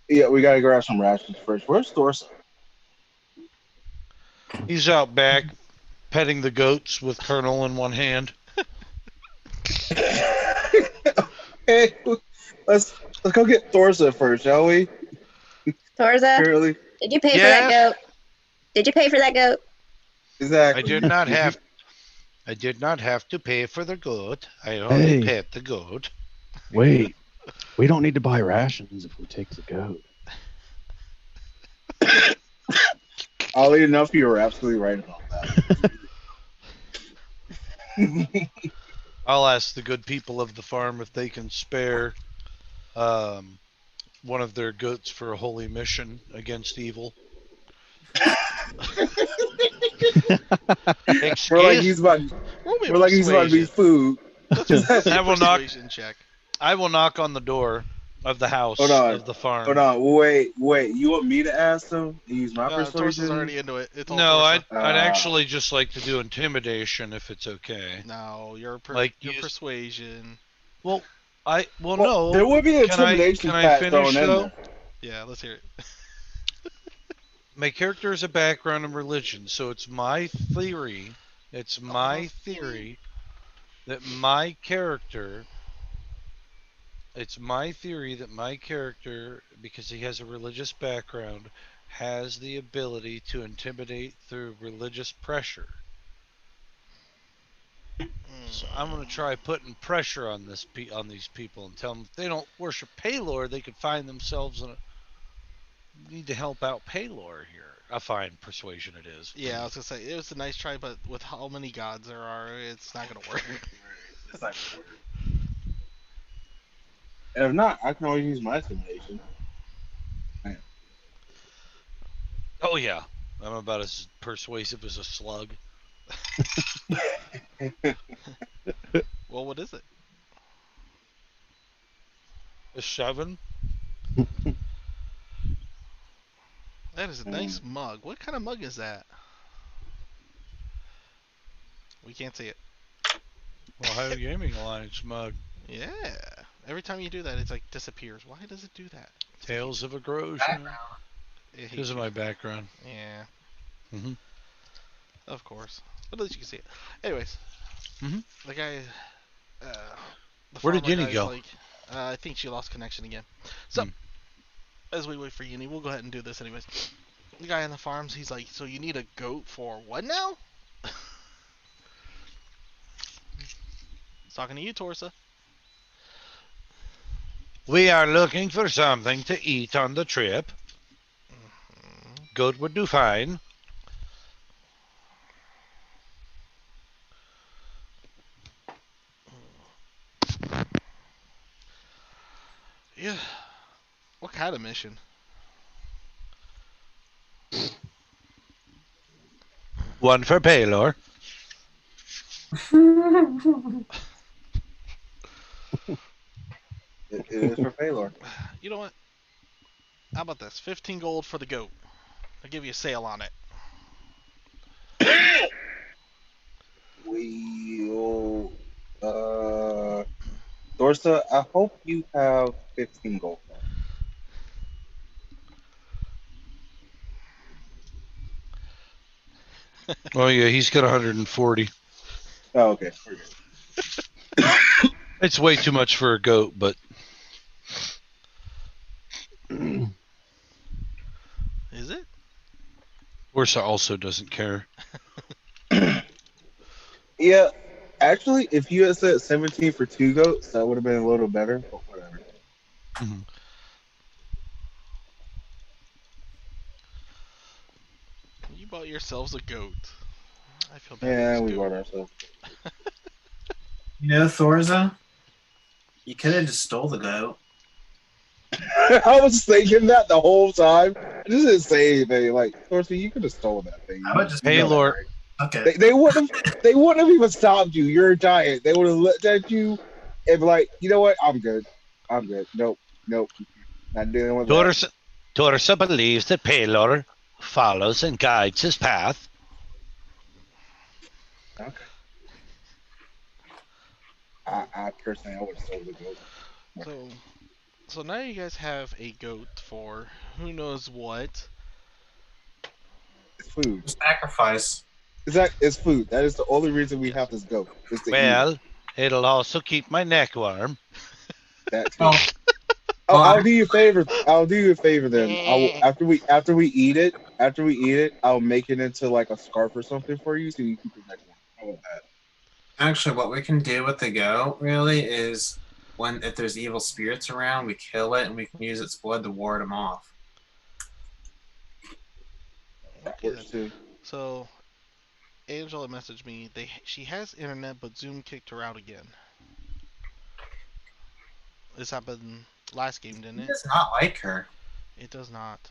Speaker 5: Yeah, we gotta grab some rations first. Where's Thorsa?
Speaker 6: He's out back petting the goats with Colonel in one hand.
Speaker 5: Hey, let's go get Thorsa first, shall we?
Speaker 2: Torza,
Speaker 5: Apparently,
Speaker 2: did you pay for that
Speaker 6: Yes.
Speaker 2: goat? Did you pay for that goat?
Speaker 5: exactly.
Speaker 6: I did not have to pay for the goat. I only
Speaker 4: Hey.
Speaker 6: pet the goat.
Speaker 4: Wait, we don't need to buy rations if we take the goat.
Speaker 5: Oddly enough, you were absolutely right about that.
Speaker 6: I'll ask the good people of the farm if they can spare one of their goats for a holy mission against evil.
Speaker 5: We're like
Speaker 6: Excuse,
Speaker 5: he's about.
Speaker 1: Roll me a
Speaker 5: We're like he's about to be
Speaker 1: persuasion.
Speaker 5: food.
Speaker 1: Let's do a
Speaker 6: I will knock.
Speaker 1: persuasion check.
Speaker 6: I will knock on the door of the house,
Speaker 5: Hold on.
Speaker 6: of the farm.
Speaker 5: Hold on. Wait. You want me to ask them and use my
Speaker 1: Torsa's
Speaker 5: persuasion?
Speaker 1: already into it. It's all
Speaker 6: No,
Speaker 1: Torsa.
Speaker 6: I'd actually just like to do intimidation if it's okay.
Speaker 1: No, your
Speaker 6: Like
Speaker 1: your
Speaker 6: use-
Speaker 1: persuasion.
Speaker 6: Well,
Speaker 5: Well,
Speaker 6: no.
Speaker 5: there would be an
Speaker 6: Can I
Speaker 5: intimidation
Speaker 6: finish
Speaker 5: thrown in
Speaker 6: though?
Speaker 5: there.
Speaker 1: Yeah, let's hear it.
Speaker 6: My character has a background in religion, so it's my theory. It's my theory that my character. It's my theory that my character, because he has a religious background, has the ability to intimidate through religious pressure. So I'm going to try putting pressure on on these people and tell them if they don't worship Palor, they could find themselves in a need to help out Palor here. A fine persuasion it is.
Speaker 1: Yeah, I was gonna say it was a nice try, but with how many gods there are, it's not gonna work.
Speaker 5: It's like, and if not, I can always use my intimidation.
Speaker 6: Oh yeah, I'm about as persuasive as a slug.
Speaker 1: Well, what is it?
Speaker 6: A 7.
Speaker 1: That is a nice mug. What kind of mug is that? We can't see it.
Speaker 6: Ohio Gaming Alliance mug.
Speaker 1: Yeah. Every time you do that, it's like disappears. Why does it do that?
Speaker 6: Tales of Aggression.
Speaker 7: Background.
Speaker 1: It hates
Speaker 6: Because of
Speaker 1: you.
Speaker 6: my background.
Speaker 1: Yeah.
Speaker 6: Mhm.
Speaker 1: Of course. But at least you can see it. Anyways.
Speaker 6: Mhm.
Speaker 1: The guy. The
Speaker 6: Where did
Speaker 1: farmer
Speaker 6: Ginny
Speaker 1: guy's
Speaker 6: go?
Speaker 1: like, I think she lost connection again. So,
Speaker 6: Hmm.
Speaker 1: as we wait for Uni, we'll go ahead and do this anyways. The guy on the farms, he's like, so you need a goat for what now? He's talking to you, Torsa.
Speaker 6: We are looking for something to eat on the trip. Goat would do fine.
Speaker 1: Yeah. What kind of mission?
Speaker 6: One for Palor.
Speaker 5: It is for Paylor.
Speaker 1: You know what? How about this? 15 gold for the goat. I'll give you a sale on it.
Speaker 5: We'll, Dorsa, I hope you have 15 gold.
Speaker 6: Oh yeah, he's got 140.
Speaker 5: Oh, okay. We're good.
Speaker 6: It's way too much for a goat, but
Speaker 1: Is it?
Speaker 6: Orsa also doesn't care.
Speaker 5: Yeah, actually, if you had said 17 for 2 goats, that would have been a little better, but whatever.
Speaker 6: Mhm.
Speaker 1: You bought yourselves a goat. I feel bad
Speaker 5: Yeah,
Speaker 1: for
Speaker 5: we
Speaker 1: this
Speaker 5: bought
Speaker 1: goat.
Speaker 5: ourselves.
Speaker 7: You know, Thorza, you could have just stole the goat.
Speaker 5: I was thinking that the whole time. I just didn't say anything. Like, Dorothy, you could have stolen that thing.
Speaker 7: I would just
Speaker 5: You know that,
Speaker 6: Paylor,
Speaker 5: right?
Speaker 7: Okay.
Speaker 5: They wouldn't have even stopped you. You're a giant. They would have looked at you and be like, you know what? I'm good. Nope. Not dealing with that.
Speaker 6: Torsa believes that Palor follows and guides his path.
Speaker 5: Okay. I personally, I would have sold the goat.
Speaker 1: So now you guys have a goat for who knows what.
Speaker 5: It's food.
Speaker 7: Sacrifice.
Speaker 5: It's food. That is the only reason we have this goat. Is to eat
Speaker 6: Well, it'll also keep my neck warm.
Speaker 5: that too.
Speaker 7: Well,
Speaker 5: I'll do you a favor. I'll do you a favor then. I will after we eat it. After we eat it, I'll make it into like a scarf or something for you, so you keep your neck warm. How about that?
Speaker 7: actually, what we can do with the goat really is if there's evil spirits around, we kill it and we can use its blood to ward them off.
Speaker 5: That
Speaker 1: Okay,
Speaker 5: works too.
Speaker 1: so Angela messaged me. She has internet, but Zoom kicked her out again. This happened last game, didn't
Speaker 7: He
Speaker 1: it?
Speaker 7: does not like her.
Speaker 1: It does not.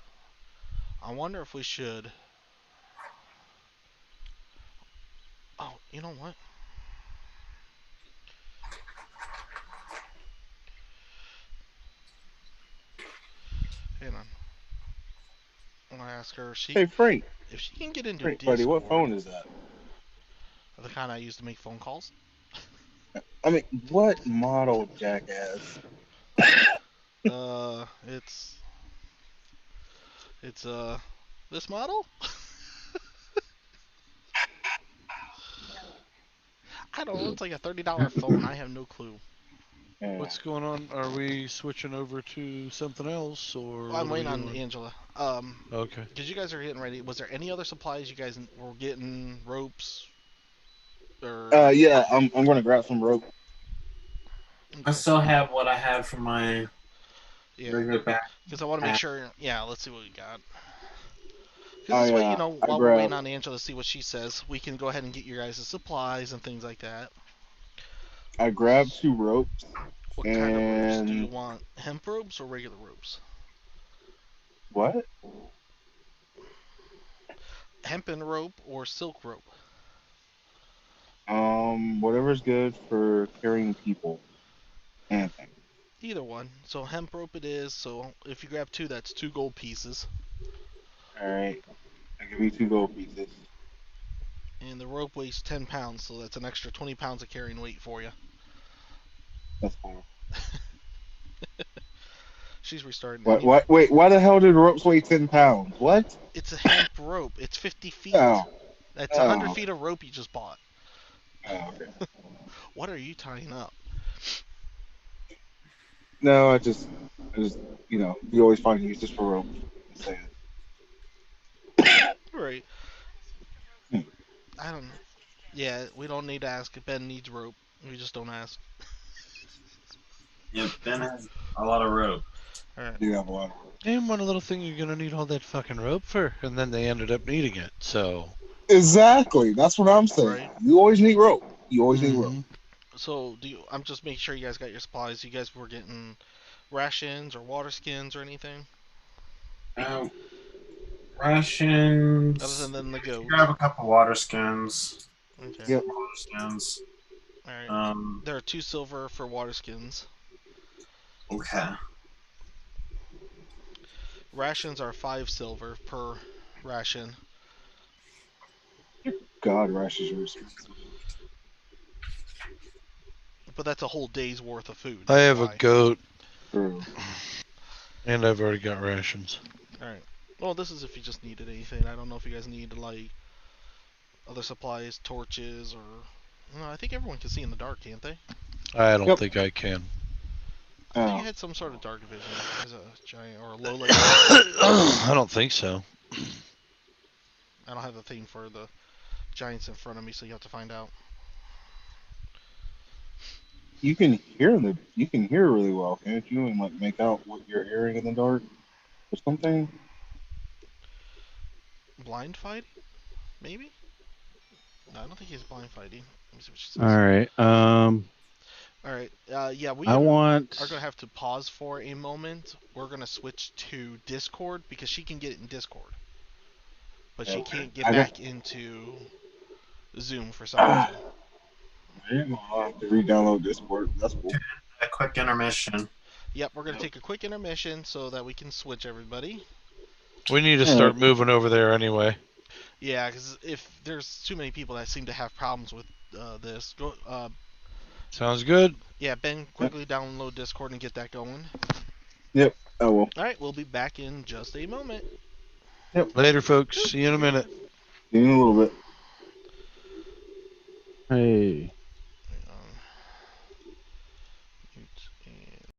Speaker 1: I wonder if we should. Oh, you know what? Hang on. I'm gonna ask her
Speaker 5: Hey, Frank.
Speaker 1: if she can get into
Speaker 5: Frank, buddy, what
Speaker 1: Discord.
Speaker 5: phone is that?
Speaker 1: The kind I use to make phone calls.
Speaker 5: I mean, what model, jackass?
Speaker 1: It's this model. I don't know. It's like a $30 phone. I have no clue.
Speaker 5: Yeah.
Speaker 4: What's going on? Are we switching over to something else, or
Speaker 1: I'm
Speaker 4: what are we
Speaker 1: waiting on
Speaker 4: doing?
Speaker 1: Angela.
Speaker 4: Okay.
Speaker 1: Because you guys are getting ready. Was there any other supplies you guys were getting? Ropes or
Speaker 5: Yeah, I'm gonna grab some rope.
Speaker 7: I
Speaker 1: okay.
Speaker 7: still have what I had from my
Speaker 1: Yeah.
Speaker 7: regular back.
Speaker 1: Because I want to make sure. Yeah, let's see what we got. Because this
Speaker 5: I
Speaker 1: way,
Speaker 5: I
Speaker 1: while we're waiting
Speaker 5: grabbed
Speaker 1: on Angela to see what she says, we can go ahead and get your guys' supplies and things like that.
Speaker 5: I grabbed 2 ropes
Speaker 1: What kind of ropes do you
Speaker 5: and
Speaker 1: want? Hemp ropes or regular ropes?
Speaker 5: what?
Speaker 1: Hempen rope or silk rope?
Speaker 5: Whatever's good for carrying people and things.
Speaker 1: Either one. So hemp rope it is. So if you grab 2, that's 2 gold pieces.
Speaker 5: All right, I give you 2 gold pieces.
Speaker 1: And the rope weighs 10 pounds, so that's an extra 20 pounds of carrying weight for you.
Speaker 5: That's fine.
Speaker 1: She's restarting
Speaker 5: What?
Speaker 1: anyway.
Speaker 5: What? Wait, why the hell did ropes weigh 10 pounds? What?
Speaker 1: It's a hemp rope. It's 50 feet.
Speaker 5: Oh,
Speaker 1: That's 100
Speaker 5: oh,
Speaker 1: feet of rope you just bought.
Speaker 5: oh, okay.
Speaker 1: What are you tying up?
Speaker 5: No, I just, you always find uses for ropes. Just saying.
Speaker 1: Right.
Speaker 5: Hmm.
Speaker 1: I don't. Yeah, we don't need to ask if Ben needs rope. We just don't ask.
Speaker 7: Yep, Ben has a lot of rope.
Speaker 1: All right.
Speaker 5: Do have a lot of ropes.
Speaker 6: Name one little thing you're gonna need all that fucking rope for, and then they ended up needing it. So.
Speaker 5: Exactly. That's what I'm saying.
Speaker 1: Right.
Speaker 5: You always need rope. You always need rope.
Speaker 6: Mm-hmm.
Speaker 1: So do you? I'm just making sure you guys got your supplies. You guys were getting rations or water skins or anything
Speaker 7: Um,
Speaker 1: other
Speaker 7: rations.
Speaker 1: than the
Speaker 7: Grab
Speaker 1: goats.
Speaker 7: a couple water skins.
Speaker 1: Okay.
Speaker 5: Yep.
Speaker 7: Water skins.
Speaker 1: All right.
Speaker 7: Um.
Speaker 1: There are 2 silver for water skins.
Speaker 7: Okay.
Speaker 1: Rations are 5 silver per ration,
Speaker 5: God, rashes are expensive.
Speaker 1: but that's a whole day's worth of food.
Speaker 6: I
Speaker 1: That's
Speaker 6: have a
Speaker 1: why.
Speaker 6: goat,
Speaker 5: True.
Speaker 6: and I've already got rations.
Speaker 1: All right. Well, this is if you just needed anything. I don't know if you guys need like other supplies, torches, or no. I think everyone can see in the dark, can't they?
Speaker 6: I don't
Speaker 5: Yep.
Speaker 6: think I can.
Speaker 1: I thought you
Speaker 5: Oh,
Speaker 1: had some sort of dark vision as a giant or a low light.
Speaker 6: I don't think so.
Speaker 1: I don't have the thing for the giants in front of me, so you have to find out.
Speaker 5: you can hear really well, can't you? And like make out what you're hearing in the dark or something.
Speaker 1: Blind fighting? Maybe? No, I don't think he's blind fighting. Let me see what she
Speaker 4: All
Speaker 1: says.
Speaker 4: right.
Speaker 1: Alright, yeah, we
Speaker 4: I
Speaker 1: are
Speaker 4: want.
Speaker 1: going to have to pause for a moment. We're going to switch to Discord because she can get in Discord. But she
Speaker 5: Okay.
Speaker 1: can't get
Speaker 5: I got.
Speaker 1: back into Zoom for some reason.
Speaker 5: I'll have to re-download Discord. That's cool.
Speaker 7: A quick intermission.
Speaker 1: Yep, we're going to take a quick intermission so that we can switch everybody.
Speaker 6: We need to
Speaker 5: All
Speaker 6: start
Speaker 5: right.
Speaker 6: moving over there anyway.
Speaker 1: Yeah, because if there's too many people that seem to have problems with this, go.
Speaker 6: Sounds good.
Speaker 1: Yeah, Ben, quickly download Discord and get that going.
Speaker 5: Yep. I will.
Speaker 1: All right, we'll be back in just a moment.
Speaker 5: Yep.
Speaker 6: Later, folks. See you in a minute.
Speaker 5: See you in a little bit.
Speaker 4: Hey.
Speaker 1: Mute and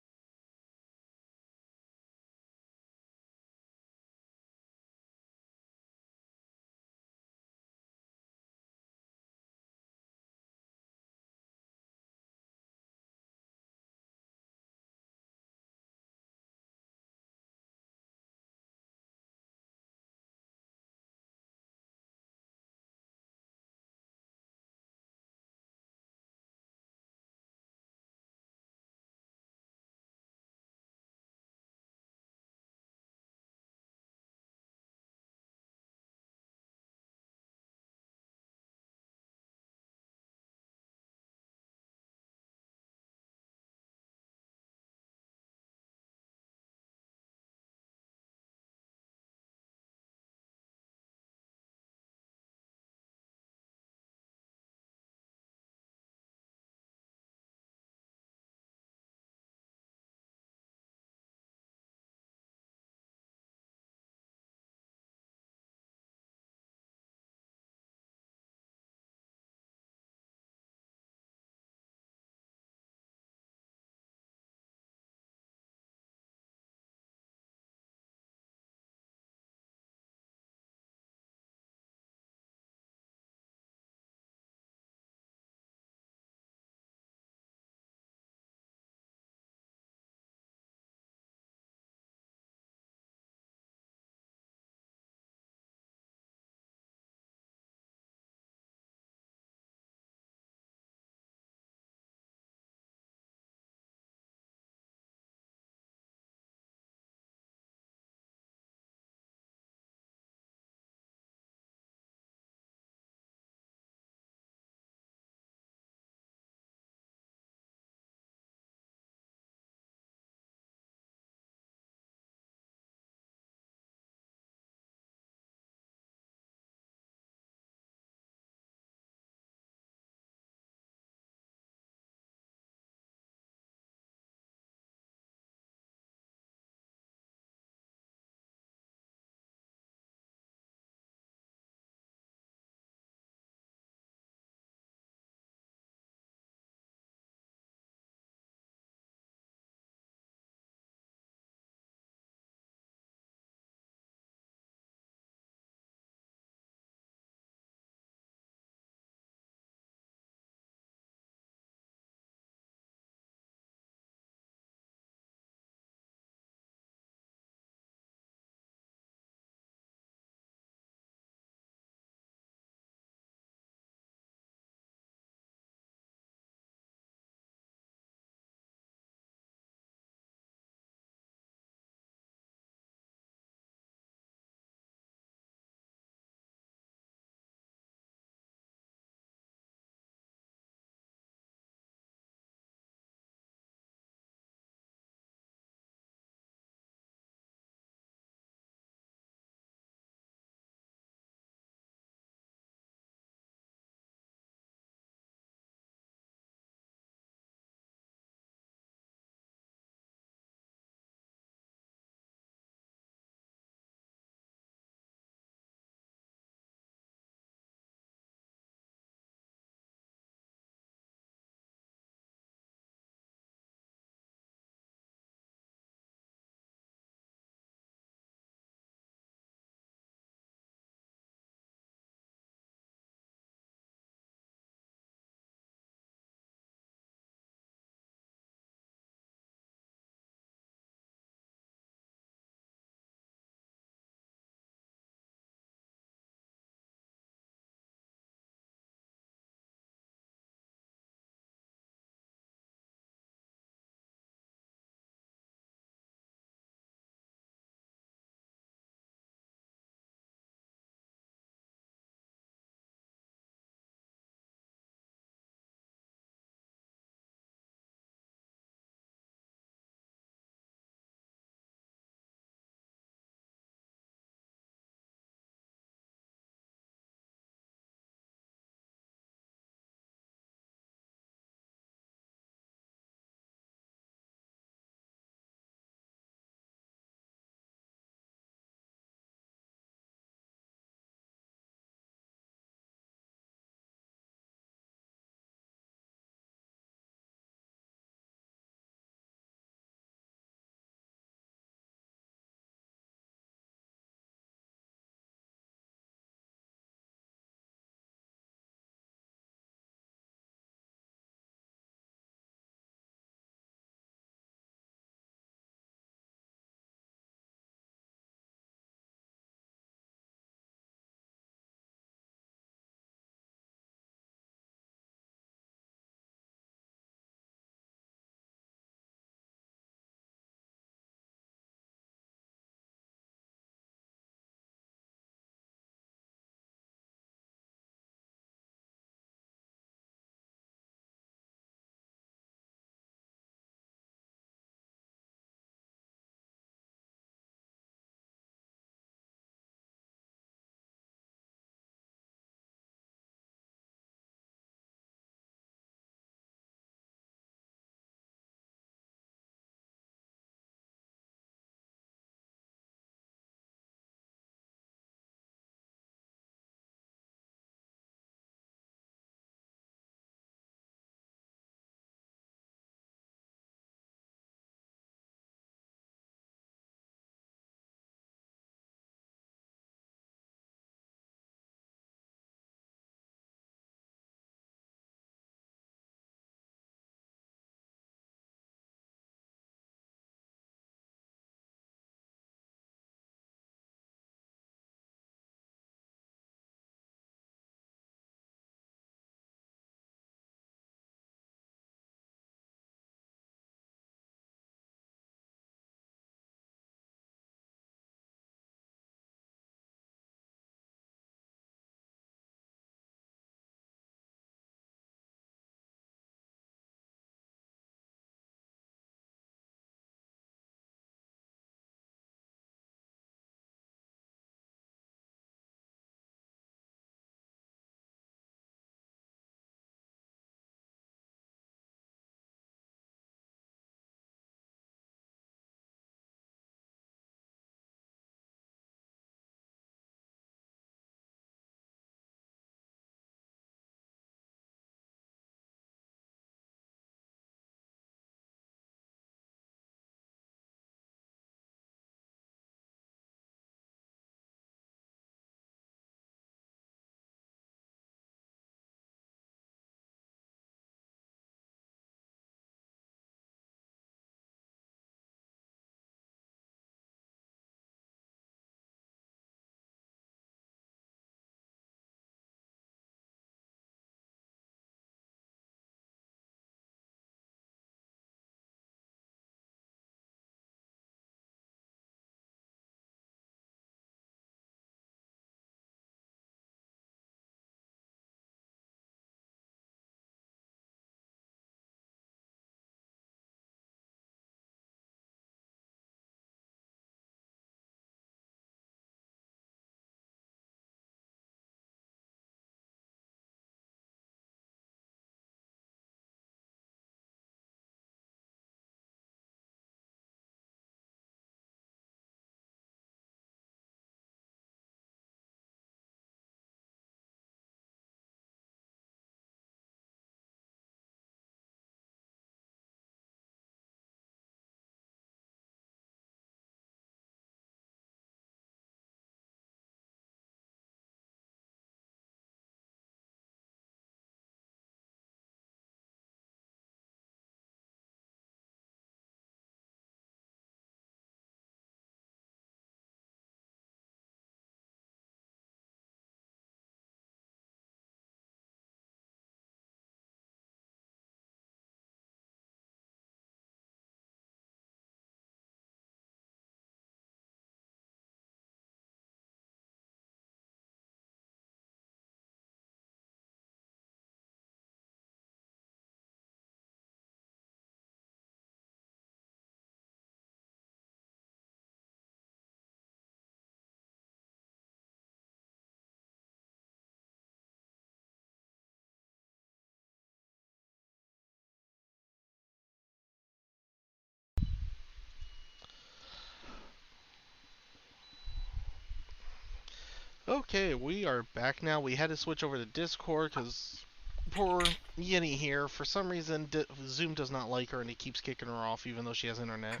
Speaker 1: Okay, we are back now. We had to switch over to Discord because poor Yeni here, for some reason, Zoom does not like her and it keeps kicking her off even though she has internet.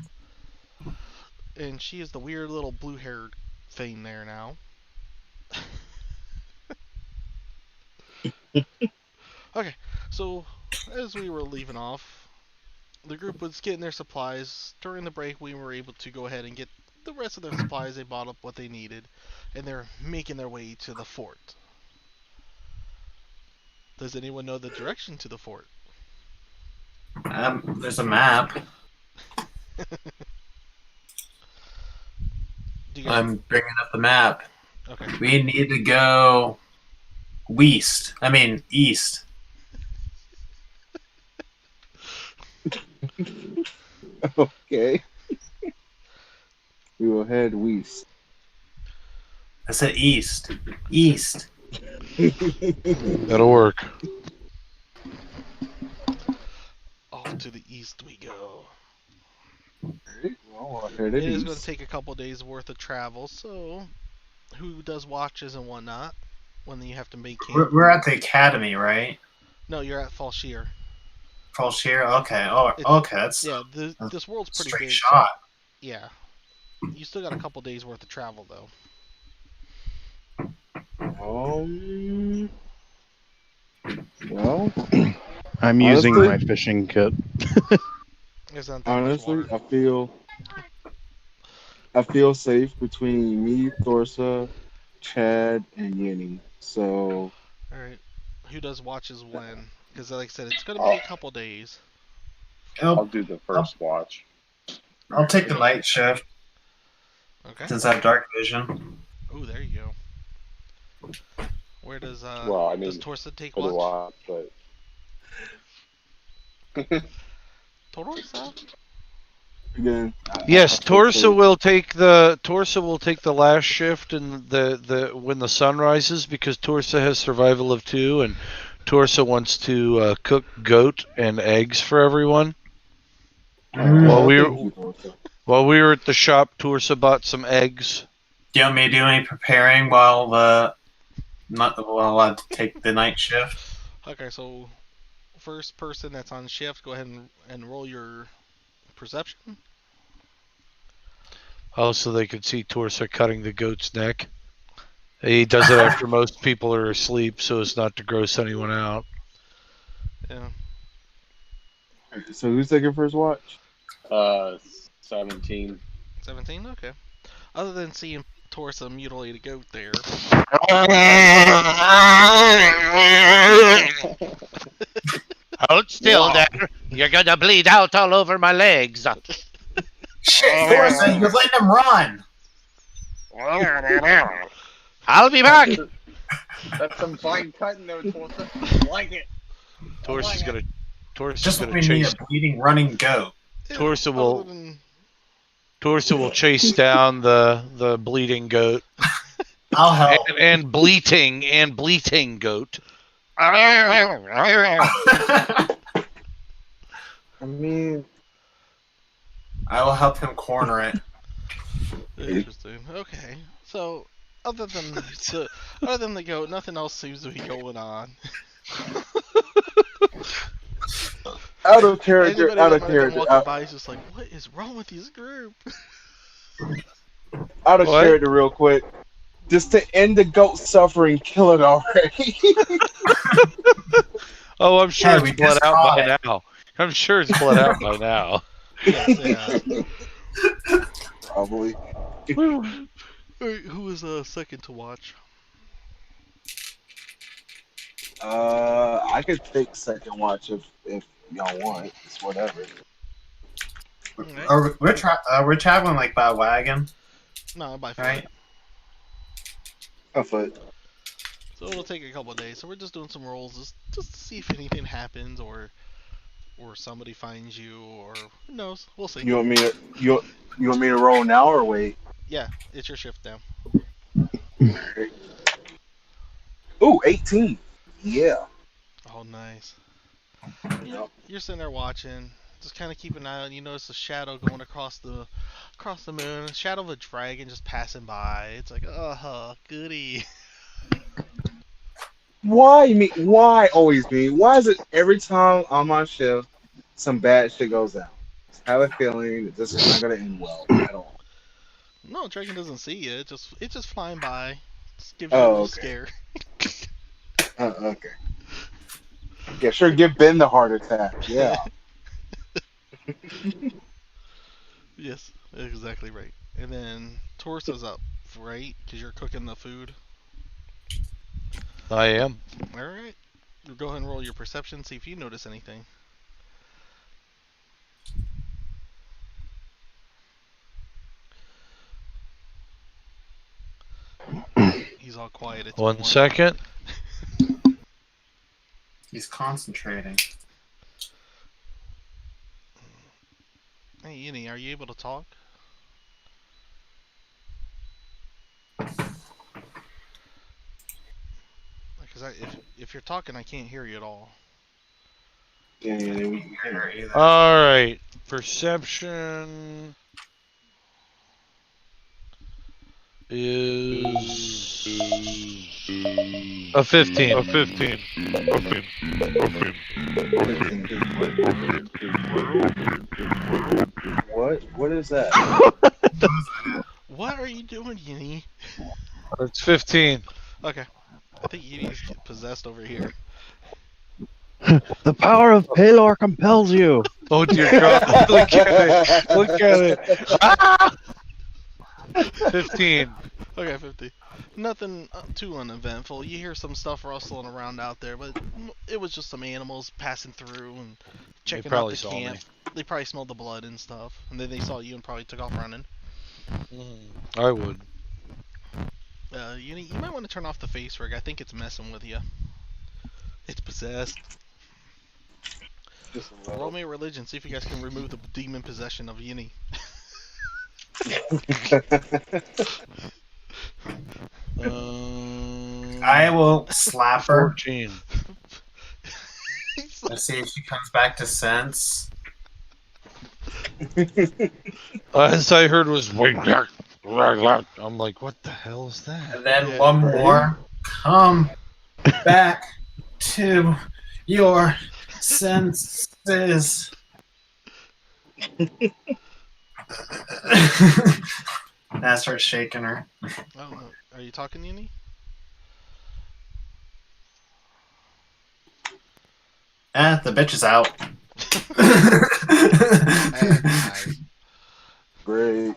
Speaker 1: And she is the weird little blue-haired thing there now. Okay, so as we were leaving off, the group was getting their supplies. During the break, we were able to go ahead and get the rest of their supplies. They bought up what they needed, and they're making their way to the fort. Does anyone know the direction to the fort?
Speaker 7: There's a map.
Speaker 1: Do you guys...
Speaker 7: I'm bringing up the map.
Speaker 1: Okay.
Speaker 7: We need to go east.
Speaker 5: Okay. We will head west.
Speaker 7: I said east. East.
Speaker 4: That'll work.
Speaker 1: Off to the east we go.
Speaker 5: Alright, well, we'll head
Speaker 1: It is going to
Speaker 5: east.
Speaker 1: take a couple days worth of travel, so who does watches and whatnot when you have to make camp?
Speaker 7: We're at the academy, right?
Speaker 1: No, you're at Falshear.
Speaker 7: Falshear? Okay. Oh,
Speaker 1: It's-
Speaker 7: okay. That's
Speaker 1: Yeah, this world's pretty
Speaker 7: straight
Speaker 1: big.
Speaker 7: shot.
Speaker 1: Yeah. You still got a couple days worth of travel, though.
Speaker 5: Well,
Speaker 4: I'm using
Speaker 5: Honestly-
Speaker 4: my fishing kit.
Speaker 1: There's not that much
Speaker 5: honestly,
Speaker 1: water.
Speaker 5: I feel safe between me, Thorsa, Chad, and Yeni. So
Speaker 1: Alright. Who does watches when? Because, like I said, it's going to be a couple days.
Speaker 3: I'll do the first watch.
Speaker 7: I'll take the night shift
Speaker 1: Okay.
Speaker 7: since I have dark vision.
Speaker 1: Oh, there you go. Where does
Speaker 3: Well, I mean,
Speaker 1: does Torsa take
Speaker 3: For the
Speaker 1: watch?
Speaker 3: watch, but
Speaker 1: Torsa?
Speaker 5: again,
Speaker 4: Yes,
Speaker 5: I feel
Speaker 4: Torsa
Speaker 5: safe.
Speaker 4: will take the last shift in the when the sun rises because Torsa has survival of 2 and Torsa wants to cook goat and eggs for everyone. While we
Speaker 5: Thank
Speaker 4: were
Speaker 5: you, Thorsa.
Speaker 4: while we were at the shop, Torsa bought some eggs.
Speaker 7: Do you want me to do any preparing while I take the night shift?
Speaker 1: Okay, so first person that's on shift, go ahead and roll your perception.
Speaker 4: Oh, so they could see Torsa cutting the goat's neck. He does it after most people are asleep, so as not to gross anyone out.
Speaker 1: Yeah.
Speaker 5: So who's taking first watch?
Speaker 3: 17.
Speaker 1: 17? Okay. Other than seeing Torsa mutilate a goat there.
Speaker 6: Hold still
Speaker 3: Wow.
Speaker 6: there. You're gonna bleed out all over my legs.
Speaker 7: Shit, Thorson, you're letting him run.
Speaker 6: I'll be back.
Speaker 3: That's some fine cutting though, Tulsa. Like it.
Speaker 4: Torsa's gonna
Speaker 7: Just when we need
Speaker 4: chase.
Speaker 7: a bleeding, running goat.
Speaker 4: Torsa
Speaker 1: Other
Speaker 4: will
Speaker 1: than-
Speaker 4: Torsa will chase down the bleeding goat
Speaker 7: I'll help.
Speaker 4: and bleating goat.
Speaker 5: I mean,
Speaker 7: I will help him corner it.
Speaker 1: Interesting. Okay. So, other than the goat, nothing else seems to be going on.
Speaker 5: out of character,
Speaker 1: Anybody
Speaker 5: out
Speaker 1: that
Speaker 5: of
Speaker 1: might have been
Speaker 5: character,
Speaker 1: walking by is just like, what is wrong with this group?
Speaker 5: out of
Speaker 4: What?
Speaker 5: character, real quick. Just to end the goat suffering, kill it already.
Speaker 4: Oh, I'm sure
Speaker 7: Yeah, we
Speaker 4: it's bled
Speaker 7: just
Speaker 4: out
Speaker 7: caught
Speaker 4: by
Speaker 7: it.
Speaker 4: now. I'm sure it's bled out by now.
Speaker 1: Yes, yeah.
Speaker 5: Probably.
Speaker 1: Alright, who was second to watch?
Speaker 5: I could take second watch if y'all want. It's whatever.
Speaker 1: Alright.
Speaker 7: We're traveling like by wagon,
Speaker 1: No, by foot.
Speaker 7: right?
Speaker 5: A foot.
Speaker 1: So it'll take a couple of days. So we're just doing some rolls just to see if anything happens or somebody finds you or who knows. We'll see.
Speaker 5: You want me to you want me to roll now or wait?
Speaker 1: Yeah, it's your shift now.
Speaker 5: Ooh, 18. Yeah.
Speaker 1: Oh, nice. You're sitting there watching, just kind of keep an eye on. You notice a shadow going across the moon. A shadow of a dragon just passing by. It's like, goody.
Speaker 5: Why me? Why always me? Why is it every time on my shift some bad shit goes down? I have a feeling that this is not gonna end well at all.
Speaker 1: No, dragon doesn't see you. It's just flying by. Just gives you a
Speaker 5: Oh,
Speaker 1: little
Speaker 5: okay.
Speaker 1: scare.
Speaker 5: Okay. Yeah, sure. Give Ben the heart attack. Yeah.
Speaker 1: Yes, exactly right. And then Torsa's up, right? Because you're cooking the food.
Speaker 4: I am.
Speaker 1: All right. Go ahead and roll your perception. See if you notice anything. He's all quiet. It's
Speaker 4: One
Speaker 1: warm.
Speaker 4: second.
Speaker 7: He's concentrating.
Speaker 1: Hey, Yini, are you able to talk? Because if you're talking, I can't hear you at all.
Speaker 5: Yeah, yeah,
Speaker 7: I
Speaker 5: we
Speaker 7: can't hear her either.
Speaker 4: All right. Perception is a 15. A 15.
Speaker 5: What is that?
Speaker 1: What are you doing, Yini?
Speaker 4: It's 15.
Speaker 1: Okay. I think Yini's possessed over here.
Speaker 9: The power of Palor compels you.
Speaker 4: Oh dear God! Look at it! Look at it! Ah! 15.
Speaker 1: Okay, 50. Nothing too uneventful. You hear some stuff rustling around out there, but it was just some animals passing through and checking out
Speaker 4: probably
Speaker 1: the
Speaker 4: saw
Speaker 1: camp.
Speaker 4: me.
Speaker 1: They probably smelled the blood and stuff, and then they saw you and probably took off running.
Speaker 4: I would.
Speaker 1: You might want to turn off the face rig. I think it's messing with you. It's possessed.
Speaker 5: Just a
Speaker 1: Roll
Speaker 5: little.
Speaker 1: me a religion. See if you guys can remove the demon possession of Yini.
Speaker 7: I will slap her
Speaker 4: 14.
Speaker 1: He's like,
Speaker 7: and see if she comes back to sense.
Speaker 4: As I heard was I'm like, what the hell is that?
Speaker 7: And then
Speaker 1: Yeah.
Speaker 7: one more. Come back to your senses. I start shaking her.
Speaker 1: oh, are you talking, Yini?
Speaker 7: The bitch is out.
Speaker 5: Great.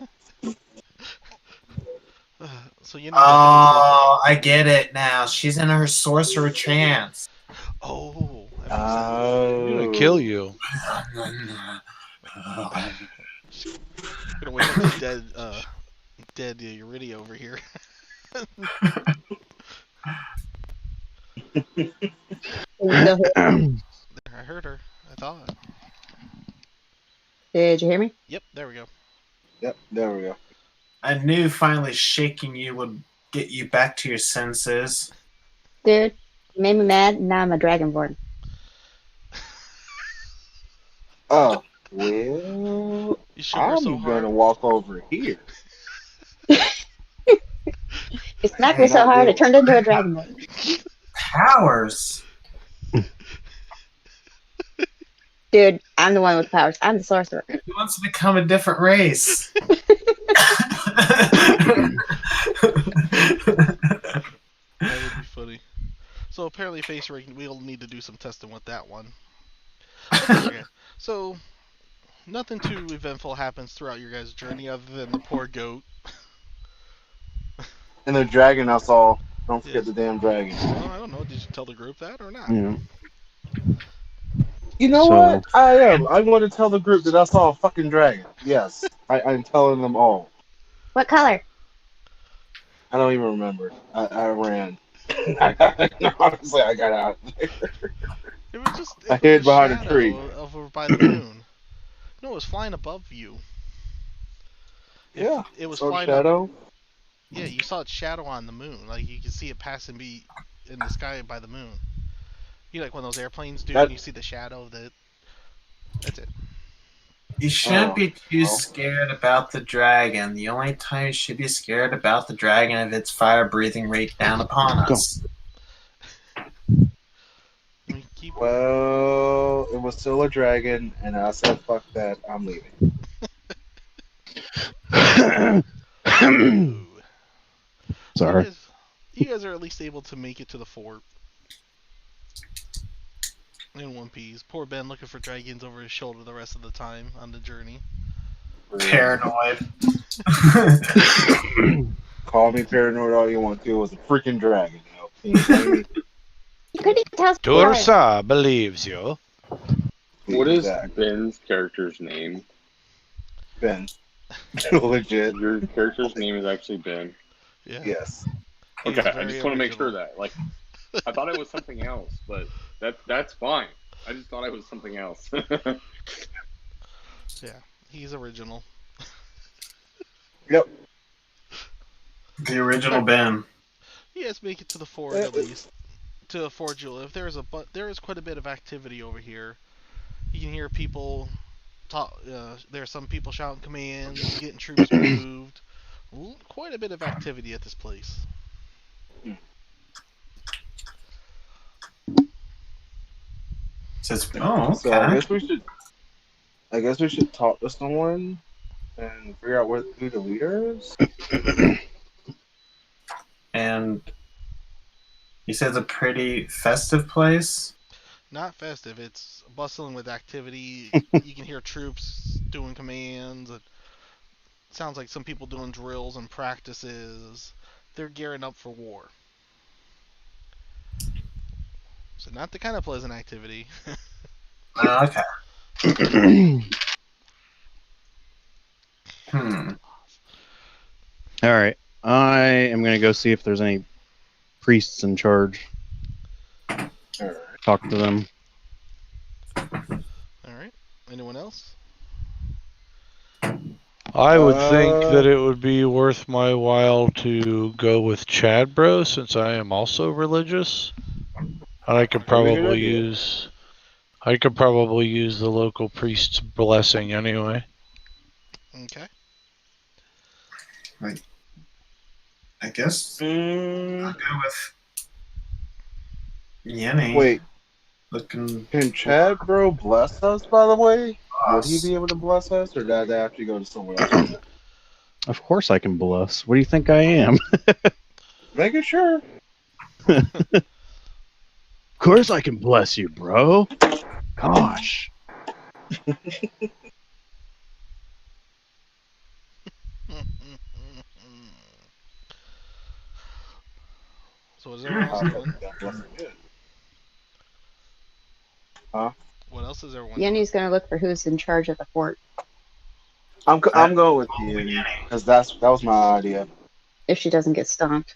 Speaker 1: So Yini.
Speaker 7: Oh, I get it now. She's in her sorcerer trance.
Speaker 1: Oh. That makes sense.
Speaker 4: I'm gonna kill you.
Speaker 1: Gonna wake up the dead Eurydia over here. I heard her. I thought.
Speaker 2: Did you hear me?
Speaker 1: Yep, there we go.
Speaker 5: Yep, there we go.
Speaker 7: I knew finally shaking you would get you back to your senses.
Speaker 2: Dude, you made me mad, and now I'm a dragonborn.
Speaker 5: Oh, well,
Speaker 1: You shook her
Speaker 5: I'm
Speaker 1: so hard.
Speaker 5: gonna walk over here.
Speaker 2: You smacked me so hard, it turned into a dragonborn.
Speaker 7: Powers.
Speaker 2: Dude, I'm the one with powers. I'm the sorcerer.
Speaker 7: He wants to become a different race.
Speaker 1: That would be funny. So apparently, face rig, we'll need to do some testing with that one. Okay. So nothing too eventful happens throughout your guys' journey, other than the poor goat.
Speaker 5: And the dragon I saw. Don't forget
Speaker 1: Yes.
Speaker 5: the damn dragon.
Speaker 1: Well, I don't know. Did you tell the group that or not?
Speaker 9: Yeah.
Speaker 5: You know
Speaker 9: So-
Speaker 5: what? I am. I'm going to tell the group that I saw a fucking dragon. Yes, I'm telling them all.
Speaker 2: What color?
Speaker 5: I don't even remember. I ran. Honestly, I got out of there.
Speaker 1: It was just.
Speaker 5: I
Speaker 1: It
Speaker 5: hid
Speaker 1: was
Speaker 5: behind a
Speaker 1: shadow
Speaker 5: tree.
Speaker 1: over by the moon. No, it was flying above you.
Speaker 5: Yeah.
Speaker 1: It was
Speaker 5: So
Speaker 1: flying up.
Speaker 5: shadow.
Speaker 1: Yeah, you saw its shadow on the moon. Like you could see it passing be in the sky by the moon. You know, like when those airplanes do,
Speaker 5: That-
Speaker 1: and you see the shadow of it. That's it.
Speaker 7: You shouldn't be too
Speaker 5: well.
Speaker 7: scared about the dragon. The only time you should be scared about the dragon if it's fire breathing right down upon us.
Speaker 1: Keep.
Speaker 5: Well, it was still a dragon, and I said, "Fuck that, I'm leaving."
Speaker 1: Ooh. So
Speaker 9: Sorry.
Speaker 1: you guys are at least able to make it to the fort in one piece. Poor Ben looking for dragons over his shoulder the rest of the time on the journey.
Speaker 7: Paranoid.
Speaker 5: Call me paranoid all you want to. It was a freaking dragon. Can you blame me?
Speaker 2: You couldn't tell.
Speaker 6: Tursa believes you.
Speaker 3: What is
Speaker 5: Exactly.
Speaker 3: Ben's character's name?
Speaker 5: Ben. Legit.
Speaker 3: Your character's name is actually Ben.
Speaker 1: Yeah.
Speaker 5: Yes.
Speaker 1: He's
Speaker 3: Okay, I
Speaker 1: very
Speaker 3: just want to make sure
Speaker 1: original.
Speaker 3: that, like, I thought it was something else, but that's fine. I just thought it was something else.
Speaker 1: Yeah, he's original.
Speaker 5: Yep.
Speaker 7: The original Ben.
Speaker 1: You guys make it to the fort at least. To Fort Jewel. If there is quite a bit of activity over here. You can hear people talk. There are some people shouting commands, getting troops moved. Quite a bit of activity at this place.
Speaker 7: Says, oh,
Speaker 5: So I
Speaker 7: okay.
Speaker 5: guess we should talk to someone and figure out who the leader is.
Speaker 7: And you said it's a pretty festive place?
Speaker 1: Not festive. It's bustling with activity. You can hear troops doing commands. It sounds like some people doing drills and practices. They're gearing up for war. So not the kind of pleasant activity.
Speaker 7: Okay.
Speaker 9: All right. I am going to go see if there's any priests in charge. Talk to them.
Speaker 1: Alright. Anyone else?
Speaker 4: I would think that it would be worth my while to go with Chad Bro, since I am also religious. I could probably use the local priest's blessing anyway.
Speaker 1: Okay.
Speaker 7: I guess I'll go with Yenny.
Speaker 5: Wait,
Speaker 7: Looking
Speaker 5: can Chad Bro bless us, by the way? Would he
Speaker 7: boss.
Speaker 5: be able to bless us, or did I have to go to someone else?
Speaker 9: Of course I can bless. What do you think I am?
Speaker 5: Making sure.
Speaker 9: Of course I can bless you, bro. Gosh.
Speaker 1: So what is everyone else doing?
Speaker 5: Huh?
Speaker 1: What else is everyone
Speaker 2: Yenny's going to look for who's in charge of the fort.
Speaker 5: I'm going with you because that was my idea.
Speaker 2: If she doesn't get stomped.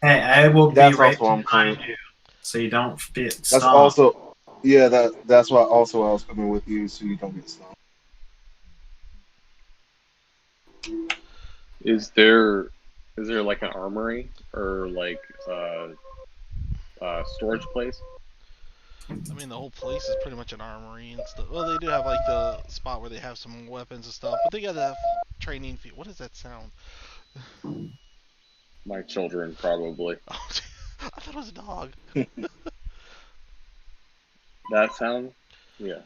Speaker 7: Hey, I will be
Speaker 5: That's
Speaker 7: right
Speaker 5: also I'm
Speaker 7: behind
Speaker 5: coming.
Speaker 7: you, so you don't get
Speaker 5: That's
Speaker 7: stomped.
Speaker 5: also that's why also I was coming with you so you don't get stomped.
Speaker 3: Is there like an armory or like storage place?
Speaker 1: I mean, the whole place is pretty much an armory and stuff. Well, they do have like the spot where they have some weapons and stuff, but they gotta have training field. What does that sound?
Speaker 3: My children, probably.
Speaker 1: Oh, I thought it was a dog.
Speaker 3: That sound? Yeah.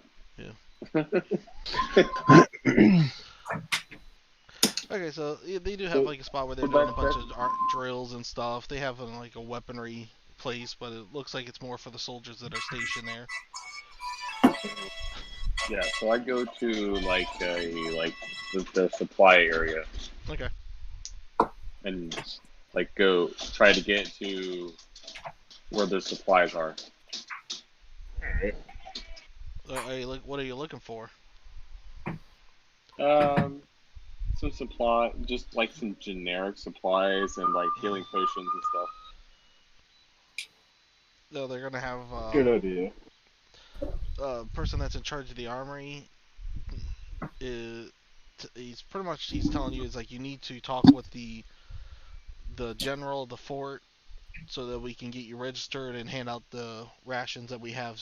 Speaker 1: Okay, so they do have like a spot where they're doing a bunch of drills and stuff. They have like a weaponry place, but it looks like it's more for the soldiers that are stationed there.
Speaker 3: Yeah, so I go to like the supply area.
Speaker 1: Okay.
Speaker 3: And like go try to get to where the supplies are.
Speaker 1: What are you looking for?
Speaker 3: Some supply, just like some generic supplies and like healing potions and stuff.
Speaker 1: No, they're gonna have
Speaker 5: Good idea.
Speaker 1: Person that's in charge of the armory is he's telling you is like you need to talk with the general of the fort so that we can get you registered and hand out the rations that we have.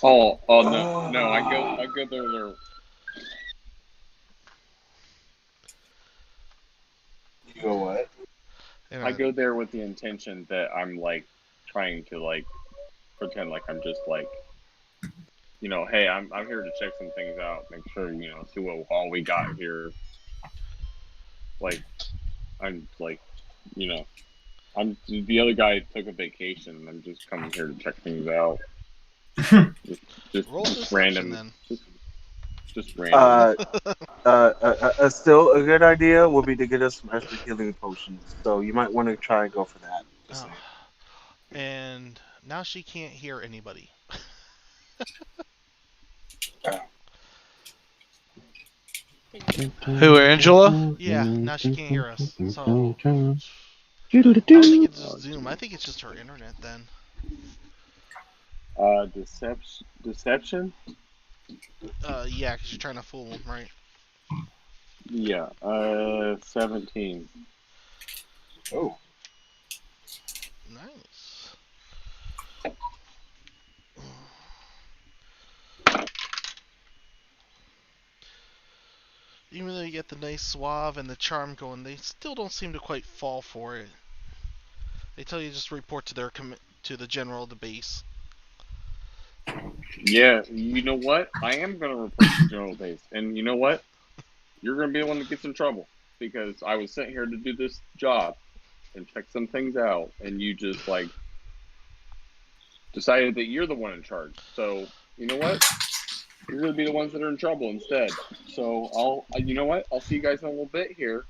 Speaker 3: Oh no, I go there.
Speaker 5: You go what?
Speaker 3: I go there with the intention that I'm like trying to like pretend like I'm just like, hey, I'm here to check some things out, make sure see what all we got here. Like I'm like, you know, I'm the other guy took a vacation, and I'm just coming here to check things out. just
Speaker 1: Roll deception
Speaker 3: random,
Speaker 1: then.
Speaker 3: just random.
Speaker 5: Still a good idea would be to get us some extra healing potions. So you might want to try and go for that. Just
Speaker 1: Oh.
Speaker 5: saying.
Speaker 1: And now she can't hear anybody.
Speaker 4: Who, Angela?
Speaker 1: Yeah, now she can't hear us. So I don't think it's just Zoom. I think it's just her internet then.
Speaker 3: Deception.
Speaker 1: Yeah, because you're trying to fool them, right?
Speaker 3: Yeah. 17.
Speaker 5: Oh.
Speaker 1: Nice. Even though you get the nice suave and the charm going, they still don't seem to quite fall for it. They tell you just report to to the general of the base.
Speaker 3: Yeah, you know what? I am gonna report to General Base, and you know what? You're gonna be the one that gets in trouble because I was sent here to do this job and check some things out, and you just like decided that you're the one in charge. So you know what? You're gonna be the ones that are in trouble instead. So you know what? I'll see you guys in a little bit here.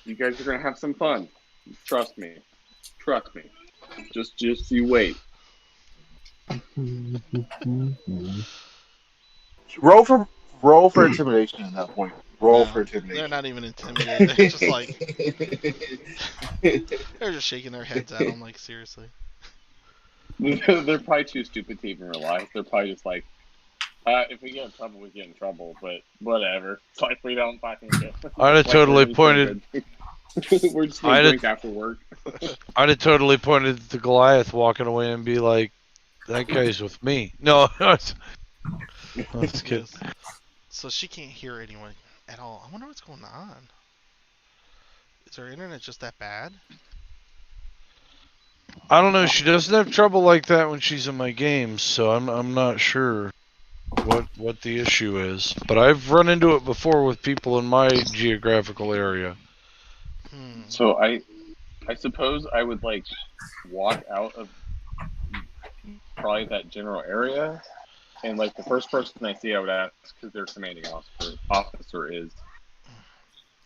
Speaker 3: You guys are gonna have some fun. Trust me. Trust me. Just you wait.
Speaker 5: Roll for intimidation at that point. Roll for intimidation.
Speaker 1: They're not even intimidated. They're just like they're just shaking their heads at him like seriously.
Speaker 3: They're probably too stupid to even realize. They're probably just like, if we get in trouble, we get in trouble. But whatever. It's like we don't fucking get.
Speaker 4: I'd have totally pointed.
Speaker 3: We're just gonna drink after work.
Speaker 4: I'd have totally pointed at the Goliath walking away and be like, "That guy's with me." No, that's good.
Speaker 1: So she can't hear anyone at all. I wonder what's going on. Is her internet just that bad?
Speaker 4: I don't know. She doesn't have trouble like that when she's in my games, so I'm not sure what the issue is. But I've run into it before with people in my geographical area.
Speaker 3: So I suppose I would like walk out of probably that general area, and like the first person I see, I would ask who their commanding officer is,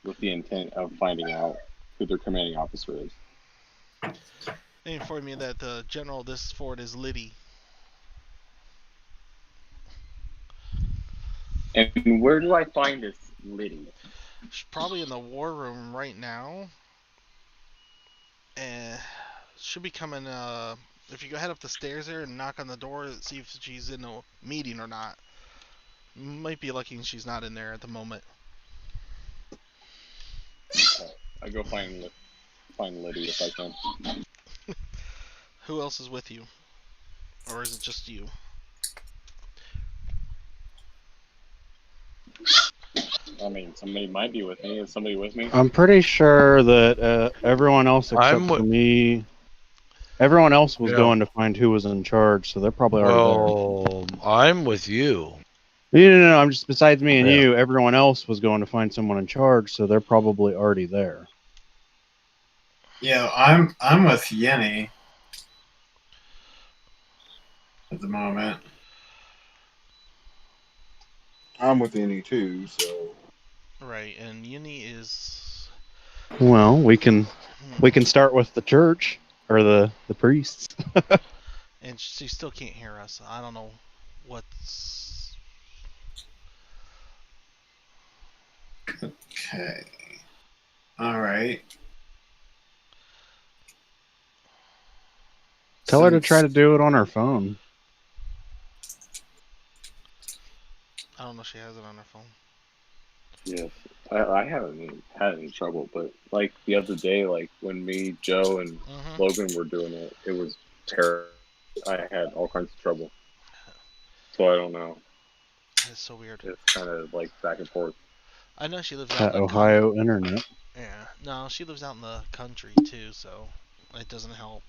Speaker 3: with the intent of finding out who their commanding officer is.
Speaker 1: They informed me that the general of this fort is Liddy.
Speaker 3: And where do I find this Liddy?
Speaker 1: She's probably in the war room right now. And should be coming, if you go head up the stairs there and knock on the door, see if she's in a meeting or not. Might be lucky she's not in there at the moment.
Speaker 3: Okay. I go find Liddy if I can.
Speaker 1: Who else is with you? Or is it just you?
Speaker 3: I mean, somebody might be with me. Is somebody with me?
Speaker 9: I'm pretty sure that everyone else except for me, everyone else was going to find who was in charge, so they're probably already there.
Speaker 4: I'm with you.
Speaker 9: No, I'm just besides me and you. Everyone else was going to find someone in charge, so they're probably already there.
Speaker 7: Yeah, I'm with Yenny at the moment.
Speaker 5: I'm with Yenny too, so.
Speaker 1: Right, and Yinny is.
Speaker 9: Well, we can start with the church or the priests.
Speaker 1: And she still can't hear us. I don't know what's.
Speaker 7: Okay. All right.
Speaker 9: Tell her to try to do it on her phone.
Speaker 1: I don't know if she has it on her phone.
Speaker 3: Yes, I haven't had any trouble, but like the other day, like when me, Joe, and Logan were doing it, it was terrible. I had all kinds of trouble. So I don't know.
Speaker 1: It's so weird.
Speaker 3: It's kind of like back and forth.
Speaker 1: I know she lives out
Speaker 9: That
Speaker 1: in the
Speaker 9: Ohio internet.
Speaker 1: Yeah. No, she lives out in the country too, so it doesn't help.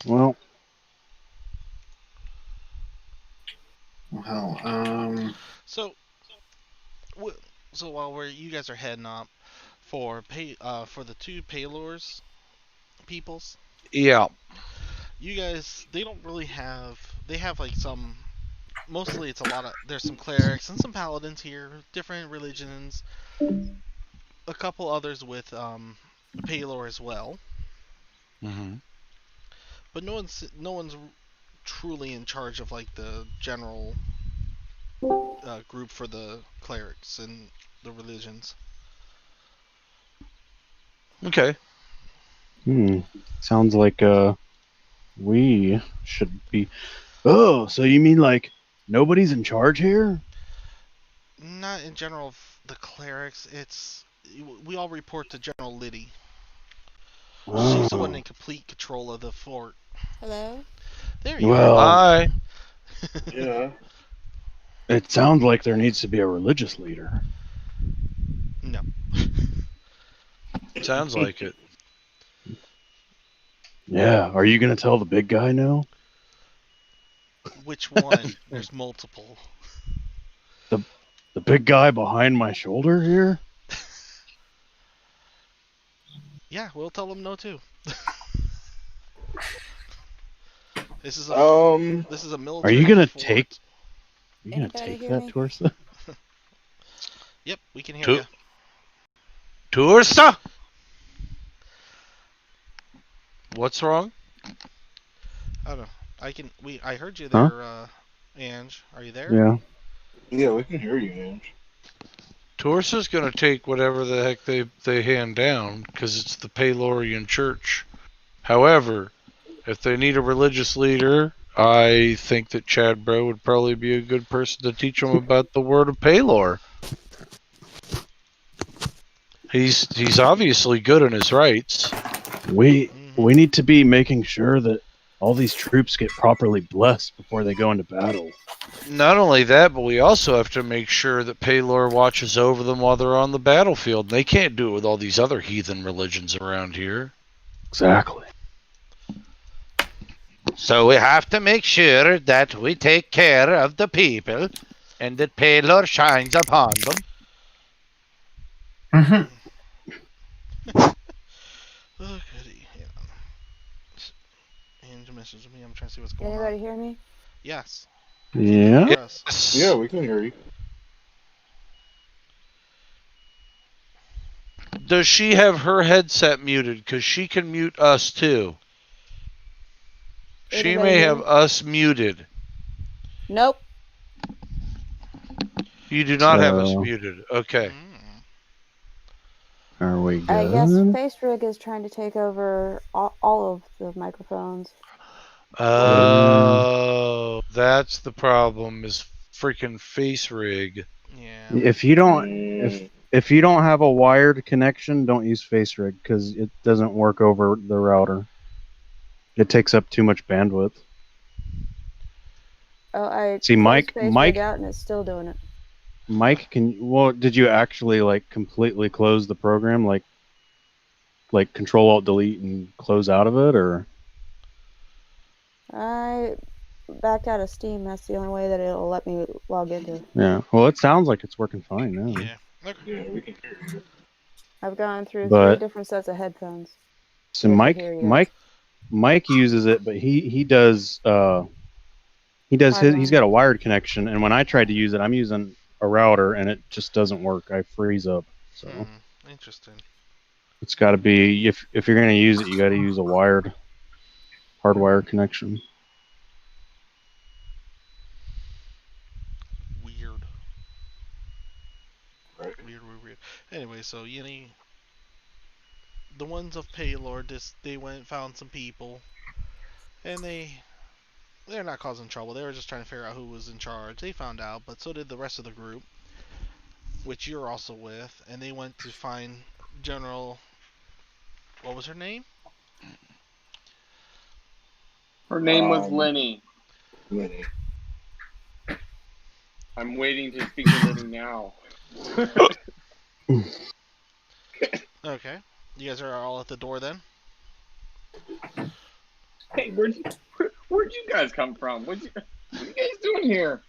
Speaker 5: Well,
Speaker 1: So, so while you guys are heading up for the two Paylors peoples,
Speaker 4: Yeah.
Speaker 1: you guys they don't really have they have like some mostly it's a lot of there's some clerics and some paladins here, different religions, a couple others with Paylor as well,
Speaker 4: Mm-hmm.
Speaker 1: but no one's truly in charge of like the general group for the clerics and the religions.
Speaker 4: Okay.
Speaker 9: Sounds like we should be. Oh, so you mean like nobody's in charge here?
Speaker 1: Not in general the clerics. It's we all report to General Liddy. She's the one
Speaker 9: Oh,
Speaker 1: in complete control of the fort.
Speaker 2: Hello?
Speaker 1: There you are.
Speaker 9: well,
Speaker 4: Hi.
Speaker 5: yeah.
Speaker 9: it sounds like there needs to be a religious leader.
Speaker 1: No.
Speaker 4: Sounds like it.
Speaker 9: Yeah, are you gonna tell the big guy no?
Speaker 1: Which one? There's multiple.
Speaker 9: The big guy behind my shoulder here?
Speaker 1: Yeah, we'll tell him no too. This is a
Speaker 9: Are you
Speaker 1: military
Speaker 9: gonna
Speaker 1: fort.
Speaker 9: Are you gonna
Speaker 2: Anybody
Speaker 9: take
Speaker 2: hear
Speaker 9: that,
Speaker 2: me?
Speaker 9: Torsa?
Speaker 1: Yep, we can hear
Speaker 4: To-
Speaker 1: you.
Speaker 4: Toursa? What's wrong?
Speaker 1: I don't know. I heard you
Speaker 9: Huh?
Speaker 1: there, Ange. Are you there?
Speaker 9: Yeah.
Speaker 5: Yeah, we can hear you, Ange.
Speaker 4: Toursa's gonna take whatever the heck they hand down because it's the Paylorian Church. However, if they need a religious leader, I think that Chad Bro would probably be a good person to teach them about the word of Paylor. He's obviously good in his rights.
Speaker 9: We
Speaker 1: Mhm.
Speaker 9: need to be making sure that all these troops get properly blessed before they go into battle.
Speaker 4: Not only that, but we also have to make sure that Paylor watches over them while they're on the battlefield. They can't do it with all these other heathen religions around here.
Speaker 9: Exactly.
Speaker 6: So we have to make sure that we take care of the people and that Paylor shines upon them.
Speaker 7: Mhm.
Speaker 1: Oh, goody. Hang on. Ange messaged me. I'm trying to see what's going
Speaker 2: Anybody
Speaker 1: on.
Speaker 2: hear me?
Speaker 1: Yes.
Speaker 9: Yeah.
Speaker 1: Hear us.
Speaker 5: Yeah, we can hear you.
Speaker 4: Does she have her headset muted? Because she can mute us too. She
Speaker 2: Anybody
Speaker 4: may
Speaker 2: hear
Speaker 4: have
Speaker 2: me?
Speaker 4: us muted.
Speaker 2: Nope.
Speaker 4: You do not have us
Speaker 9: So
Speaker 4: muted. Okay.
Speaker 1: Mm.
Speaker 9: are we good?
Speaker 2: I guess FaceRig is trying to take over all of the microphones.
Speaker 4: Oh, that's the problem. Is freaking face rig.
Speaker 1: Yeah.
Speaker 9: If you don't if you don't have a wired connection, don't use FaceRig because it doesn't work over the router. It takes up too much bandwidth.
Speaker 2: Oh, I
Speaker 9: See,
Speaker 2: closed FaceRig out and it's still doing it.
Speaker 9: Mike, did you actually like completely close the program, like Control Alt Delete and close out of it, or?
Speaker 2: I backed out of Steam. That's the only way that it'll let me log into.
Speaker 9: Yeah. Well, it sounds like it's working fine now.
Speaker 1: Yeah. Okay.
Speaker 5: Yeah, we can hear you.
Speaker 2: I've gone through
Speaker 9: But-
Speaker 2: 3 different sets of headphones.
Speaker 9: So
Speaker 2: They can
Speaker 9: Mike,
Speaker 2: hear you.
Speaker 9: Mike uses it, but he does he's got a wired connection, and when I tried to use it, I'm using a router, and it just doesn't work. I freeze up. So
Speaker 1: Interesting.
Speaker 9: it's got to be if you're gonna use it, you got to use a hardwired connection.
Speaker 1: Weird.
Speaker 5: Right.
Speaker 1: Weird. Anyway, so Yinny, the ones of Paylor, they went found some people, and they're not causing trouble. They were just trying to figure out who was in charge. They found out, but so did the rest of the group, which you're also with, and they went to find General. What was her name?
Speaker 3: Her name was Lenny.
Speaker 5: Lenny.
Speaker 3: I'm waiting to speak to Lenny now.
Speaker 1: Okay. You guys are all at the door then?
Speaker 3: Hey, where'd you guys come from? What are you guys doing here?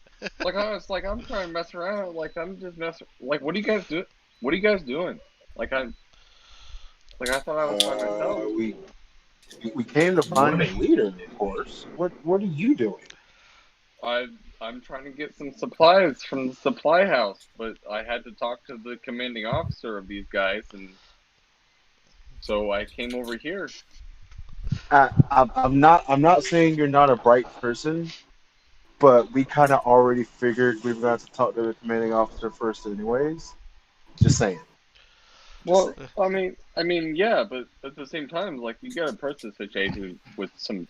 Speaker 3: Like I was like I'm trying to mess around. Like I'm just messing. Like what are you guys do? What are you guys doing? Like I thought I was by myself.
Speaker 5: We came to find the leader, of course. What are you doing?
Speaker 3: I'm trying to get some supplies from the supply house, but I had to talk to the commanding officer of these guys, and so I came over here.
Speaker 5: I'm not saying you're not a bright person, but we kind of already figured we were going to have to talk to the commanding officer first, anyways. Just saying.
Speaker 3: Well, I mean, yeah, but at the same time, like you got to approach the situation with some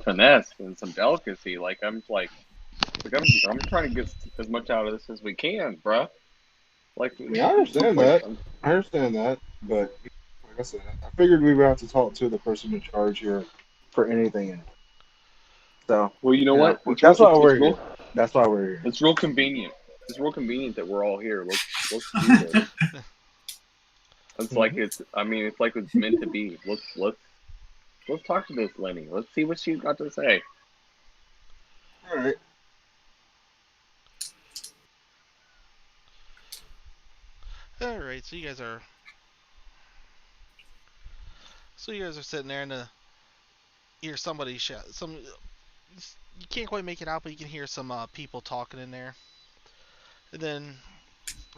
Speaker 3: finesse and some delicacy. I'm trying to get as much out of this as we can, bruh. Like,
Speaker 5: Yeah, I understand
Speaker 3: like,
Speaker 5: that. I understand that, but like I said, I figured we would have to talk to the person in charge here for anything. So,
Speaker 3: well, you know what?
Speaker 5: that's why we're here. That's why we're here.
Speaker 3: It's real convenient. It's real convenient that we're all here. Let's do this. It's like it's. I mean, it's like it's meant to be. Let's talk to this Lenny. Let's see what she's got to say.
Speaker 5: All right.
Speaker 1: Alright, so you guys are sitting there and hear somebody shout. You can't quite make it out, but you can hear some people talking in there. And then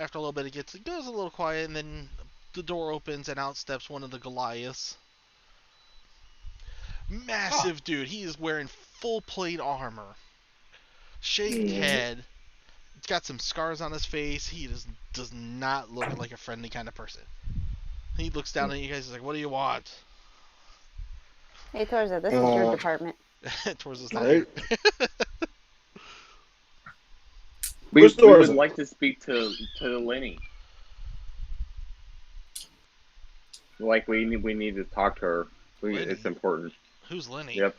Speaker 1: after a little bit, it goes a little quiet, and then the door opens and out steps one of the Goliaths. Massive dude. He is wearing full plate armor, shaved head. He's got some scars on his face. He does not look like a friendly kind of person. He looks down at you guys. He's like, "What do you want?"
Speaker 2: Hey, Torza, this is your department.
Speaker 1: Towards not here.
Speaker 3: We would like to speak to Lenny. Like we need to talk to her. It's important.
Speaker 1: Who's Lenny?
Speaker 3: Yep.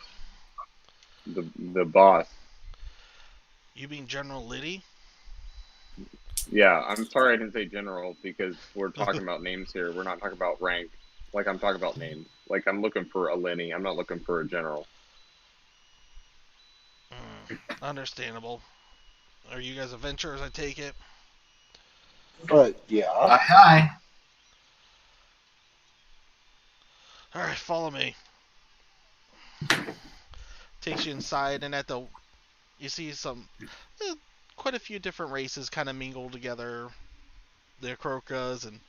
Speaker 3: The boss.
Speaker 1: You mean General Liddy?
Speaker 3: Yeah, I'm sorry I didn't say general because we're talking about names here. We're not talking about rank. Like I'm talking about names. Like I'm looking for a Lenny. I'm not looking for a general.
Speaker 1: Understandable. Are you guys adventurers, I take it?
Speaker 5: Yeah.
Speaker 7: Hi.
Speaker 1: Alright, follow me. Takes you inside, and you see quite a few different races kind of mingled together. The Krokas and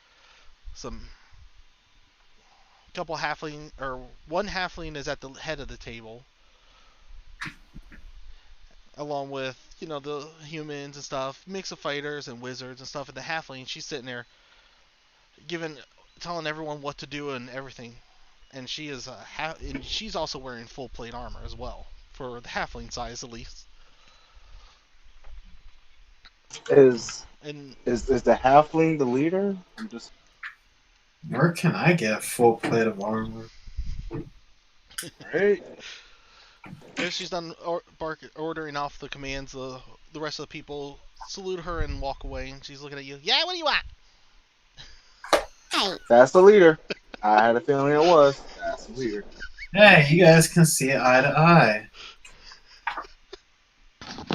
Speaker 1: couple halfling, or one halfling is at the head of the table, along with the humans and stuff, mix of fighters and wizards and stuff. And the halfling, she's sitting there telling everyone what to do and everything. And she is and she's also wearing full plate armor as well, for the halfling size at least.
Speaker 5: Is the halfling the leader?
Speaker 7: Where can I get a full plate of armor?
Speaker 5: Right.
Speaker 1: As she's done ordering off the commands, the rest of the people salute her and walk away. And she's looking at you. Yeah, what do you want?
Speaker 2: Hey.
Speaker 5: That's the leader. I had a feeling it was. That's the leader.
Speaker 7: Hey, you guys can see eye to eye.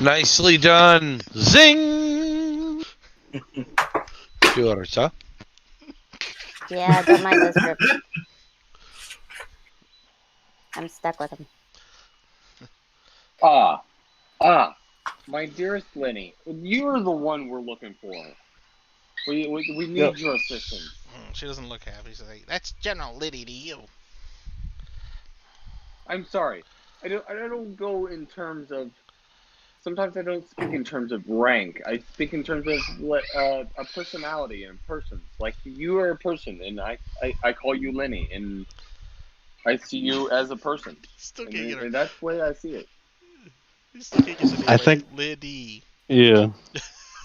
Speaker 4: Nicely done. Zing! Torsa.
Speaker 2: Yeah, don't mind this group. I'm stuck with him.
Speaker 3: My dearest Lenny, you're the one we're looking for. We need your assistance.
Speaker 1: She doesn't look happy. She's like, "That's General Liddy to you."
Speaker 3: I'm sorry. I don't go in terms of. Sometimes I don't speak in terms of rank. I speak in terms of a personality and persons. Like you are a person, and I call you Lenny, and I see you as a person.
Speaker 1: Still can't get her.
Speaker 3: And that's the way I see it.
Speaker 1: You still can't get her name
Speaker 9: I
Speaker 1: right.
Speaker 9: think-
Speaker 1: Liddy.
Speaker 9: Yeah.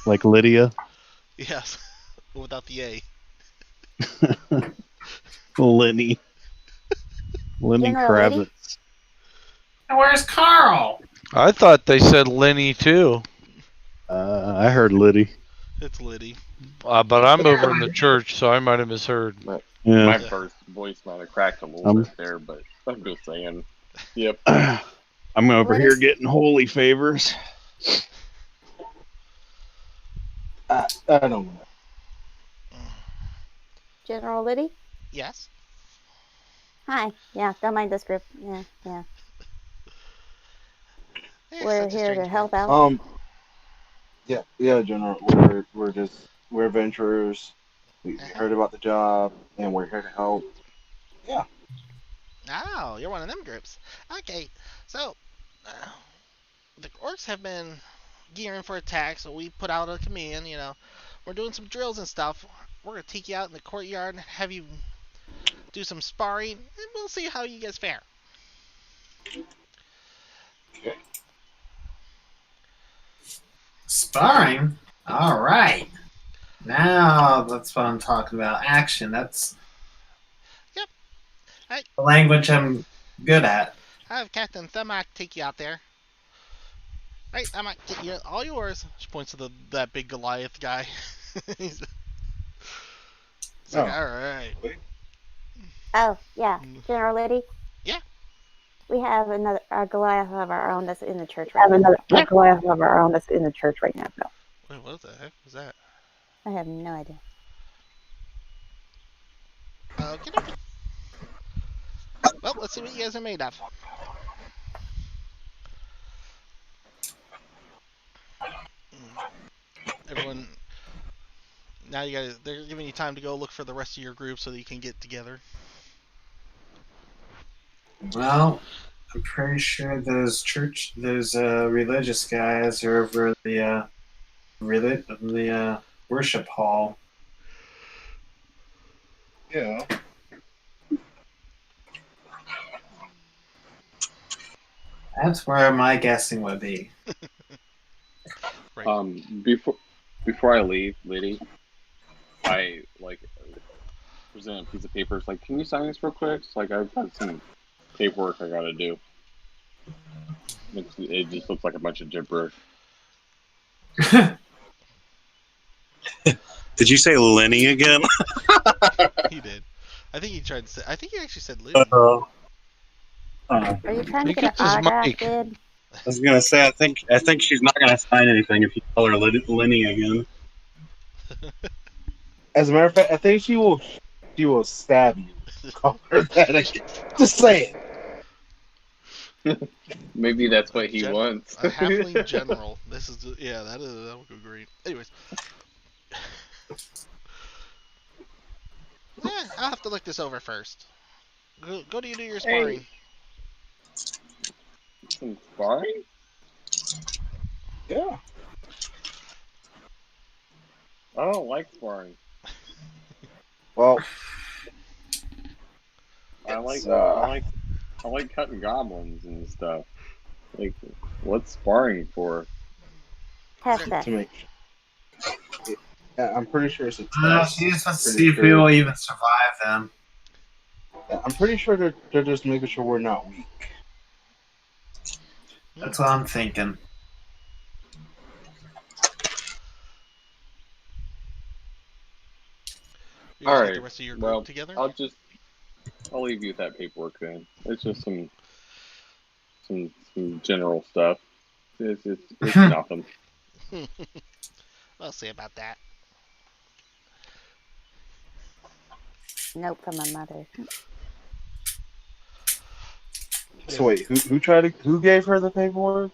Speaker 9: Like Lydia.
Speaker 1: Yes, without the A.
Speaker 9: Lenny. Lenny
Speaker 2: General
Speaker 9: Kravitz.
Speaker 7: And where's Carl?
Speaker 4: I thought they said Lenny too.
Speaker 9: I heard Liddy.
Speaker 1: It's Liddy.
Speaker 4: But I'm over in the church, so I might have misheard.
Speaker 9: Yeah.
Speaker 3: My first voice might have cracked a little bit there, but I'm just saying. Yep.
Speaker 9: I'm over
Speaker 2: What
Speaker 9: here
Speaker 2: is-
Speaker 9: getting holy favors.
Speaker 5: I don't know.
Speaker 2: General Liddy?
Speaker 1: Yes.
Speaker 2: Hi. Yeah, don't mind this group. Yeah. We're
Speaker 1: Such a
Speaker 2: here to
Speaker 1: strange
Speaker 2: help
Speaker 1: group.
Speaker 2: out.
Speaker 5: Yeah, General. We're adventurers. We heard about the job, and we're here to help. Yeah.
Speaker 1: Oh, you're one of them groups. Okay, so the orcs have been gearing for attack, so we put out a command. We're doing some drills and stuff. We're gonna take you out in the courtyard and have you do some sparring, and we'll see how you guys fare.
Speaker 5: Okay.
Speaker 7: Sparring? All right. Now that's what I'm talking about. Action. That's
Speaker 1: Yep. Hey,
Speaker 7: the language I'm good at.
Speaker 1: I have Captain Themak take you out there. Right, Themak, get you all yours. She points to that big Goliath guy. He's like, all right.
Speaker 2: Oh, yeah. General Liddy?
Speaker 1: Yeah.
Speaker 2: We have a Goliath of our own that's in the church
Speaker 10: I have
Speaker 2: right now.
Speaker 10: a Goliath of our own that's in the church right now.
Speaker 1: Wait, what the heck was that?
Speaker 2: I have no idea.
Speaker 1: Okay. Well, let's see what you guys are made of. Everyone, now they're giving you time to go look for the rest of your group so that you can get together.
Speaker 7: Well, I'm pretty sure those religious guys are over the worship hall.
Speaker 5: Yeah.
Speaker 7: That's where my guessing would be.
Speaker 1: Right.
Speaker 3: Before I leave, Liddy, I present a piece of paper. It's like, can you sign this real quick? It's like I've got some paperwork I gotta do. It just looks like a bunch of gibberish.
Speaker 11: Did you say Lenny again?
Speaker 1: He did. I think he tried to say. I think he actually said Liddy.
Speaker 2: Are you trying to
Speaker 4: Think
Speaker 2: get
Speaker 4: it's
Speaker 2: an
Speaker 4: his
Speaker 2: autograph,
Speaker 4: mic.
Speaker 2: dude?
Speaker 11: I was gonna say I think she's not gonna sign anything if you call her Lenny again.
Speaker 5: As a matter of fact, I think she will stab you. Call her that again. Just saying.
Speaker 3: Maybe that's what he wants.
Speaker 1: A halfling general. That would go great. Anyways. Yeah, I'll have to look this over first. Go do your sparring.
Speaker 3: Some sparring?
Speaker 5: Yeah.
Speaker 3: I don't like sparring.
Speaker 5: Well,
Speaker 3: I like cutting goblins and stuff. Like, what's sparring for?
Speaker 2: Test that.
Speaker 5: to make. Yeah, I'm pretty sure it's a test.
Speaker 7: She just wants to
Speaker 5: Pretty
Speaker 7: see if we
Speaker 5: sure-
Speaker 7: will even survive them.
Speaker 5: I'm pretty sure they're just making sure we're not weak.
Speaker 7: That's what I'm thinking.
Speaker 1: You
Speaker 3: All
Speaker 1: guys
Speaker 3: right.
Speaker 1: get the rest of your group
Speaker 3: Well,
Speaker 1: together.
Speaker 3: I'll leave you with that paperwork then. It's just some general stuff. It's nothing.
Speaker 1: We'll see about that.
Speaker 2: Note from my mother.
Speaker 5: So wait, who gave her the paperwork?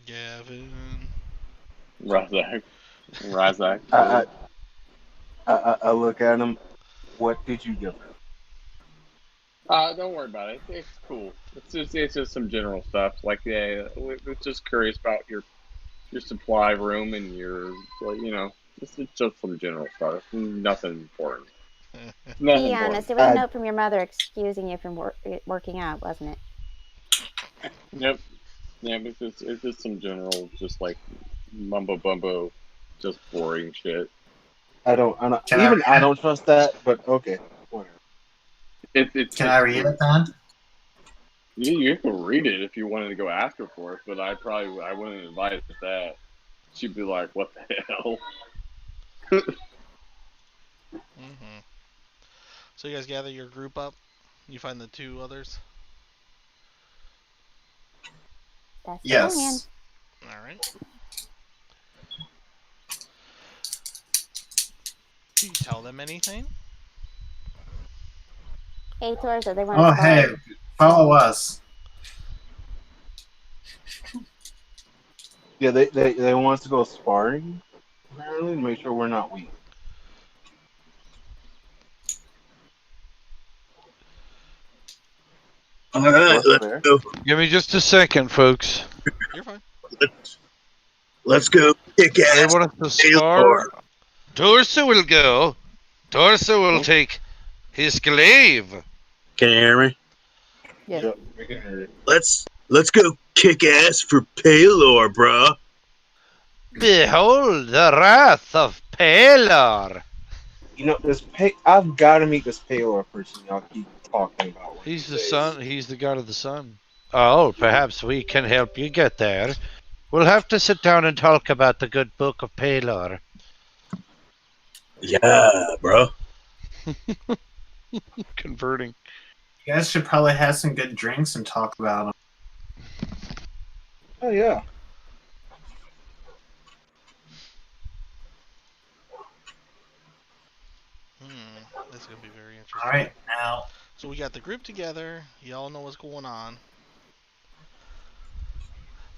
Speaker 1: Gavin.
Speaker 3: Razak.
Speaker 5: I look at him. What did you give her?
Speaker 3: Don't worry about it. It's cool. It's just some general stuff. Like, yeah, we're just curious about your supply room and your, it's just some general stuff. Nothing important. Nothing
Speaker 2: Be honest, it
Speaker 3: important.
Speaker 2: was a note from your mother excusing you from working out, wasn't it?
Speaker 3: Yep. Yeah, it's just some general, just like mumbo bumbo, just boring shit.
Speaker 5: I don't trust that, but okay, whatever.
Speaker 3: It's
Speaker 7: Can I read it then?
Speaker 3: You can read it if you wanted to go ask her for it, but I wouldn't advise that. She'd be like, "What the hell?"
Speaker 1: Mm-hmm. So you guys gather your group up. You find the two others.
Speaker 10: That's the plan.
Speaker 7: Yes.
Speaker 1: All right. Do you tell them anything?
Speaker 10: Hey, Torso, they want to
Speaker 7: Oh,
Speaker 10: spar.
Speaker 7: hey, follow us.
Speaker 5: Yeah, they want us to go sparring, apparently, to make sure we're not weak.
Speaker 11: All right,
Speaker 5: Torso
Speaker 11: let's
Speaker 5: there.
Speaker 11: go.
Speaker 4: Give me just a second, folks.
Speaker 1: You're fine.
Speaker 11: Let's go kick
Speaker 4: They
Speaker 11: ass.
Speaker 4: want us to spar.
Speaker 6: Torso will go. Torso will take his glaive.
Speaker 11: Can you hear me?
Speaker 10: Yes.
Speaker 5: Yep, we can hear it.
Speaker 11: Let's go kick ass for Paylor, bro.
Speaker 6: Behold the wrath of Pelor.
Speaker 5: You know, I've got to meet this Paylor person y'all keep talking about. one
Speaker 4: He's
Speaker 5: of
Speaker 4: the
Speaker 5: these days.
Speaker 4: sun. He's the god of the sun.
Speaker 6: Oh, perhaps we can help you get there. We'll have to sit down and talk about the good book of Pelor.
Speaker 11: Yeah, bro.
Speaker 4: Converting.
Speaker 7: You guys should probably have some good drinks and talk about them.
Speaker 5: Oh yeah.
Speaker 1: That's gonna be very interesting.
Speaker 7: All right, now.
Speaker 1: So we got the group together. Y'all know what's going on.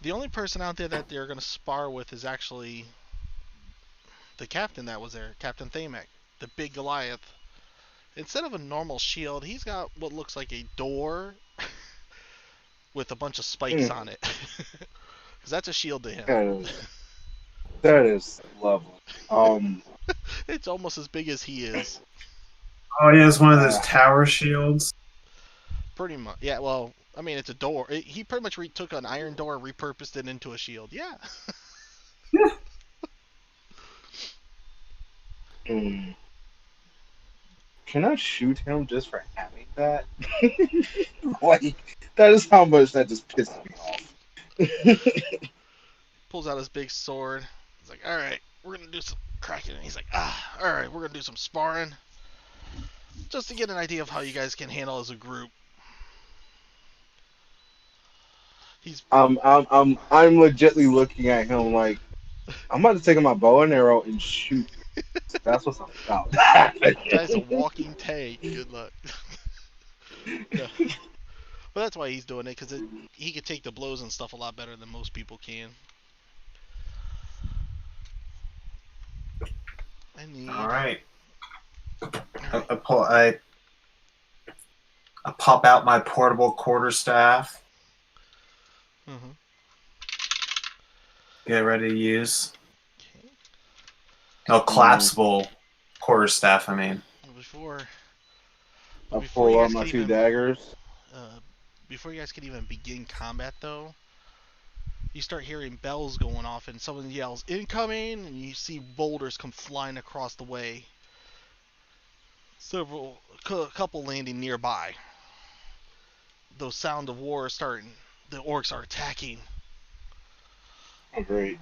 Speaker 1: The only person out there that they're gonna spar with is actually the captain that was there, Captain Thamek, the big Goliath. Instead of a normal shield, he's got what looks like a door with a bunch of spikes on it. Because that's a shield to him.
Speaker 5: That is lovely.
Speaker 1: It's almost as big as he is.
Speaker 7: Oh, he has one of those tower shields.
Speaker 1: Pretty much. Yeah, well, I mean, it's a door. He pretty much took an iron door, repurposed it into a shield. Yeah.
Speaker 5: Can I shoot him just for having that? Like, that is how much that just pisses me off.
Speaker 1: Pulls out his big sword. He's like, alright, we're going to do some cracking. And he's like, alright, we're going to do some sparring. Just to get an idea of how you guys can handle as a group.
Speaker 5: I'm legitly looking at him like, I'm about to take my bow and arrow and shoot you. That's what's about.
Speaker 1: Guy's a walking tank. Good luck. Yeah. But that's why he's doing it, because he could take the blows and stuff a lot better than most people can.
Speaker 7: All right. I pop out my portable quarterstaff.
Speaker 1: Mm-hmm.
Speaker 7: Get ready to use. No, collapsible quarterstaff, I mean.
Speaker 1: Before
Speaker 5: pull out my two daggers.
Speaker 1: Before you guys can even begin combat, though, you start hearing bells going off, and someone yells, "Incoming!" and you see boulders come flying across the way. A couple landing nearby. The sound of war is starting. The orcs are attacking.
Speaker 5: Oh, great.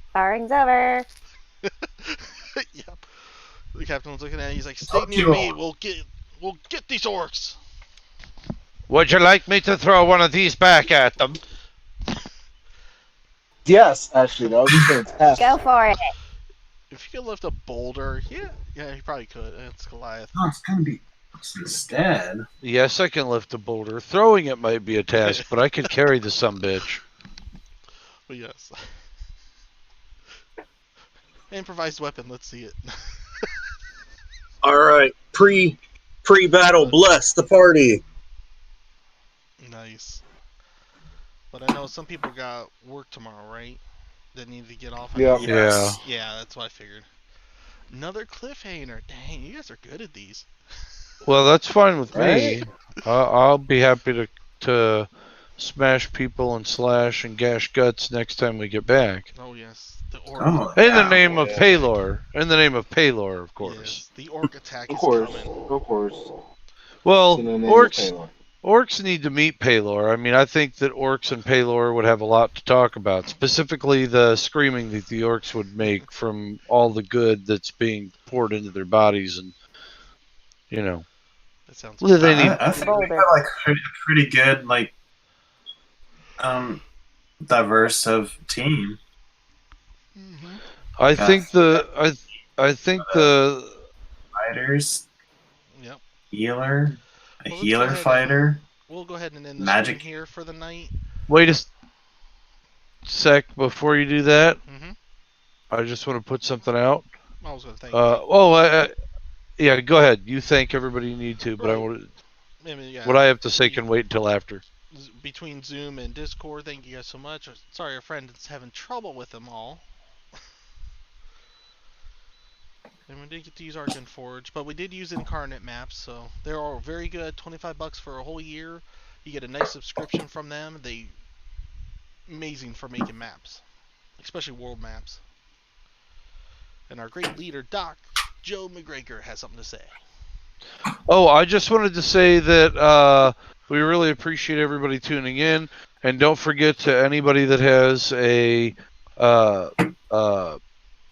Speaker 10: Sparring's over.
Speaker 1: Yep. The captain was looking at it. He's like, "Stay near me. We'll get these orcs."
Speaker 6: Would you like me to throw one of these back at them?
Speaker 5: Yes, actually, that would be fantastic.
Speaker 10: Go for it.
Speaker 1: If you could lift a boulder, yeah, you probably could. It's Goliath.
Speaker 7: No, it's gonna be instead.
Speaker 4: Yes, I can lift a boulder. Throwing it might be a task, but I could carry the sumbitch.
Speaker 1: But yes. Improvised weapon. Let's see it.
Speaker 11: All right, pre-battle, bless the party.
Speaker 1: Nice. But I know some people got work tomorrow, right? That need to get off.
Speaker 5: Yeah.
Speaker 1: Yeah, that's what I figured. Another cliffhanger. Dang, you guys are good at these.
Speaker 4: Well, that's fine with me.
Speaker 5: Right?
Speaker 4: I'll be happy to smash people and slash and gash guts next time we get back.
Speaker 1: Oh yes, the orc.
Speaker 7: Oh,
Speaker 4: In the name
Speaker 5: yeah.
Speaker 4: of Paylor. In the name of Paylor, of course.
Speaker 1: Yes, the orc attack
Speaker 5: Of
Speaker 1: is
Speaker 5: course,
Speaker 1: coming.
Speaker 5: of course.
Speaker 4: Well,
Speaker 5: It's in the name of
Speaker 4: orcs
Speaker 5: Taylor.
Speaker 4: Orcs need to meet Paylor. I mean, I think that Orcs and Paylor would have a lot to talk about. Specifically, the screaming that the Orcs would make from all the good that's being poured into their bodies, and
Speaker 1: That sounds
Speaker 4: Well, they
Speaker 1: good.
Speaker 4: need.
Speaker 7: I think we
Speaker 10: Boulder.
Speaker 7: have like a pretty good diverse of team.
Speaker 1: Mm-hmm.
Speaker 4: I
Speaker 7: Got
Speaker 4: think I think the
Speaker 7: fighters,
Speaker 1: Yep.
Speaker 7: healer, a
Speaker 1: Well, let's go
Speaker 7: healer
Speaker 1: ahead and
Speaker 7: fighter,
Speaker 1: we'll go ahead and end the stream
Speaker 7: magic.
Speaker 1: here for the night.
Speaker 4: wait a sec before you do that.
Speaker 1: Mm-hmm.
Speaker 4: I just want to put something out.
Speaker 1: I was going to thank you.
Speaker 4: Yeah, go ahead. You thank everybody you need to, but I
Speaker 1: Right.
Speaker 4: want
Speaker 1: I mean, yeah,
Speaker 4: what I have to say can wait until after.
Speaker 1: between Zoom and Discord, thank you guys so much. Sorry, our friend is having trouble with them all. And we did get to use Argent Forge, but we did use Incarnate maps, so they're all very good. $25 for a whole year. You get a nice subscription from them. They amazing for making maps, especially world maps. And our great leader, Doc Joe McGregor, has something to say.
Speaker 4: Oh, I just wanted to say that we really appreciate everybody tuning in, and don't forget to anybody that has a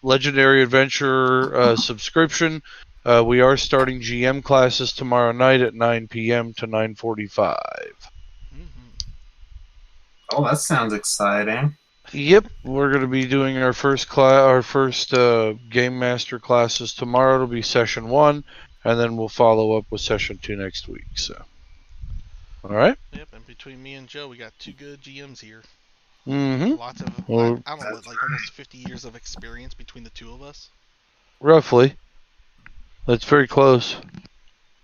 Speaker 4: Legendary Adventure subscription. We are starting GM classes tomorrow night at 9 p.m. to 9:45.
Speaker 1: Mm-hmm.
Speaker 7: Oh, that sounds exciting.
Speaker 4: Yep, we're going to be doing our first Game Master classes tomorrow. It'll be session 1, and then we'll follow up with session 2 next week. So, all right.
Speaker 1: Yep, and between me and Joe, we got 2 good GMs here.
Speaker 4: Mm-hmm.
Speaker 1: Lots of,
Speaker 4: Well,
Speaker 1: I don't know, like almost 50 years of experience between the 2 of us.
Speaker 4: roughly. That's very close.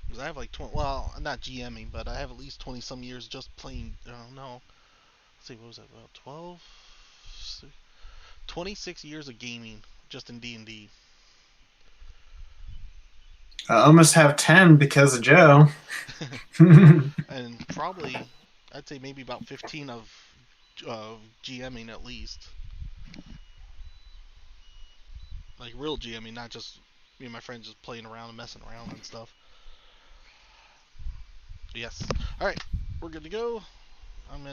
Speaker 1: Because I have like 20, well, not GMing, but I have at least 20 some years just playing, no. Let's see, what was that, about 12? 26 years of gaming just in D&D.
Speaker 7: I almost have 10 because of Joe.
Speaker 1: And probably, I'd say maybe about 15 of GMing at least. Like real GMing, not just me and my friends just playing around and messing around and stuff. Yes. Alright, we're good to go. I'm in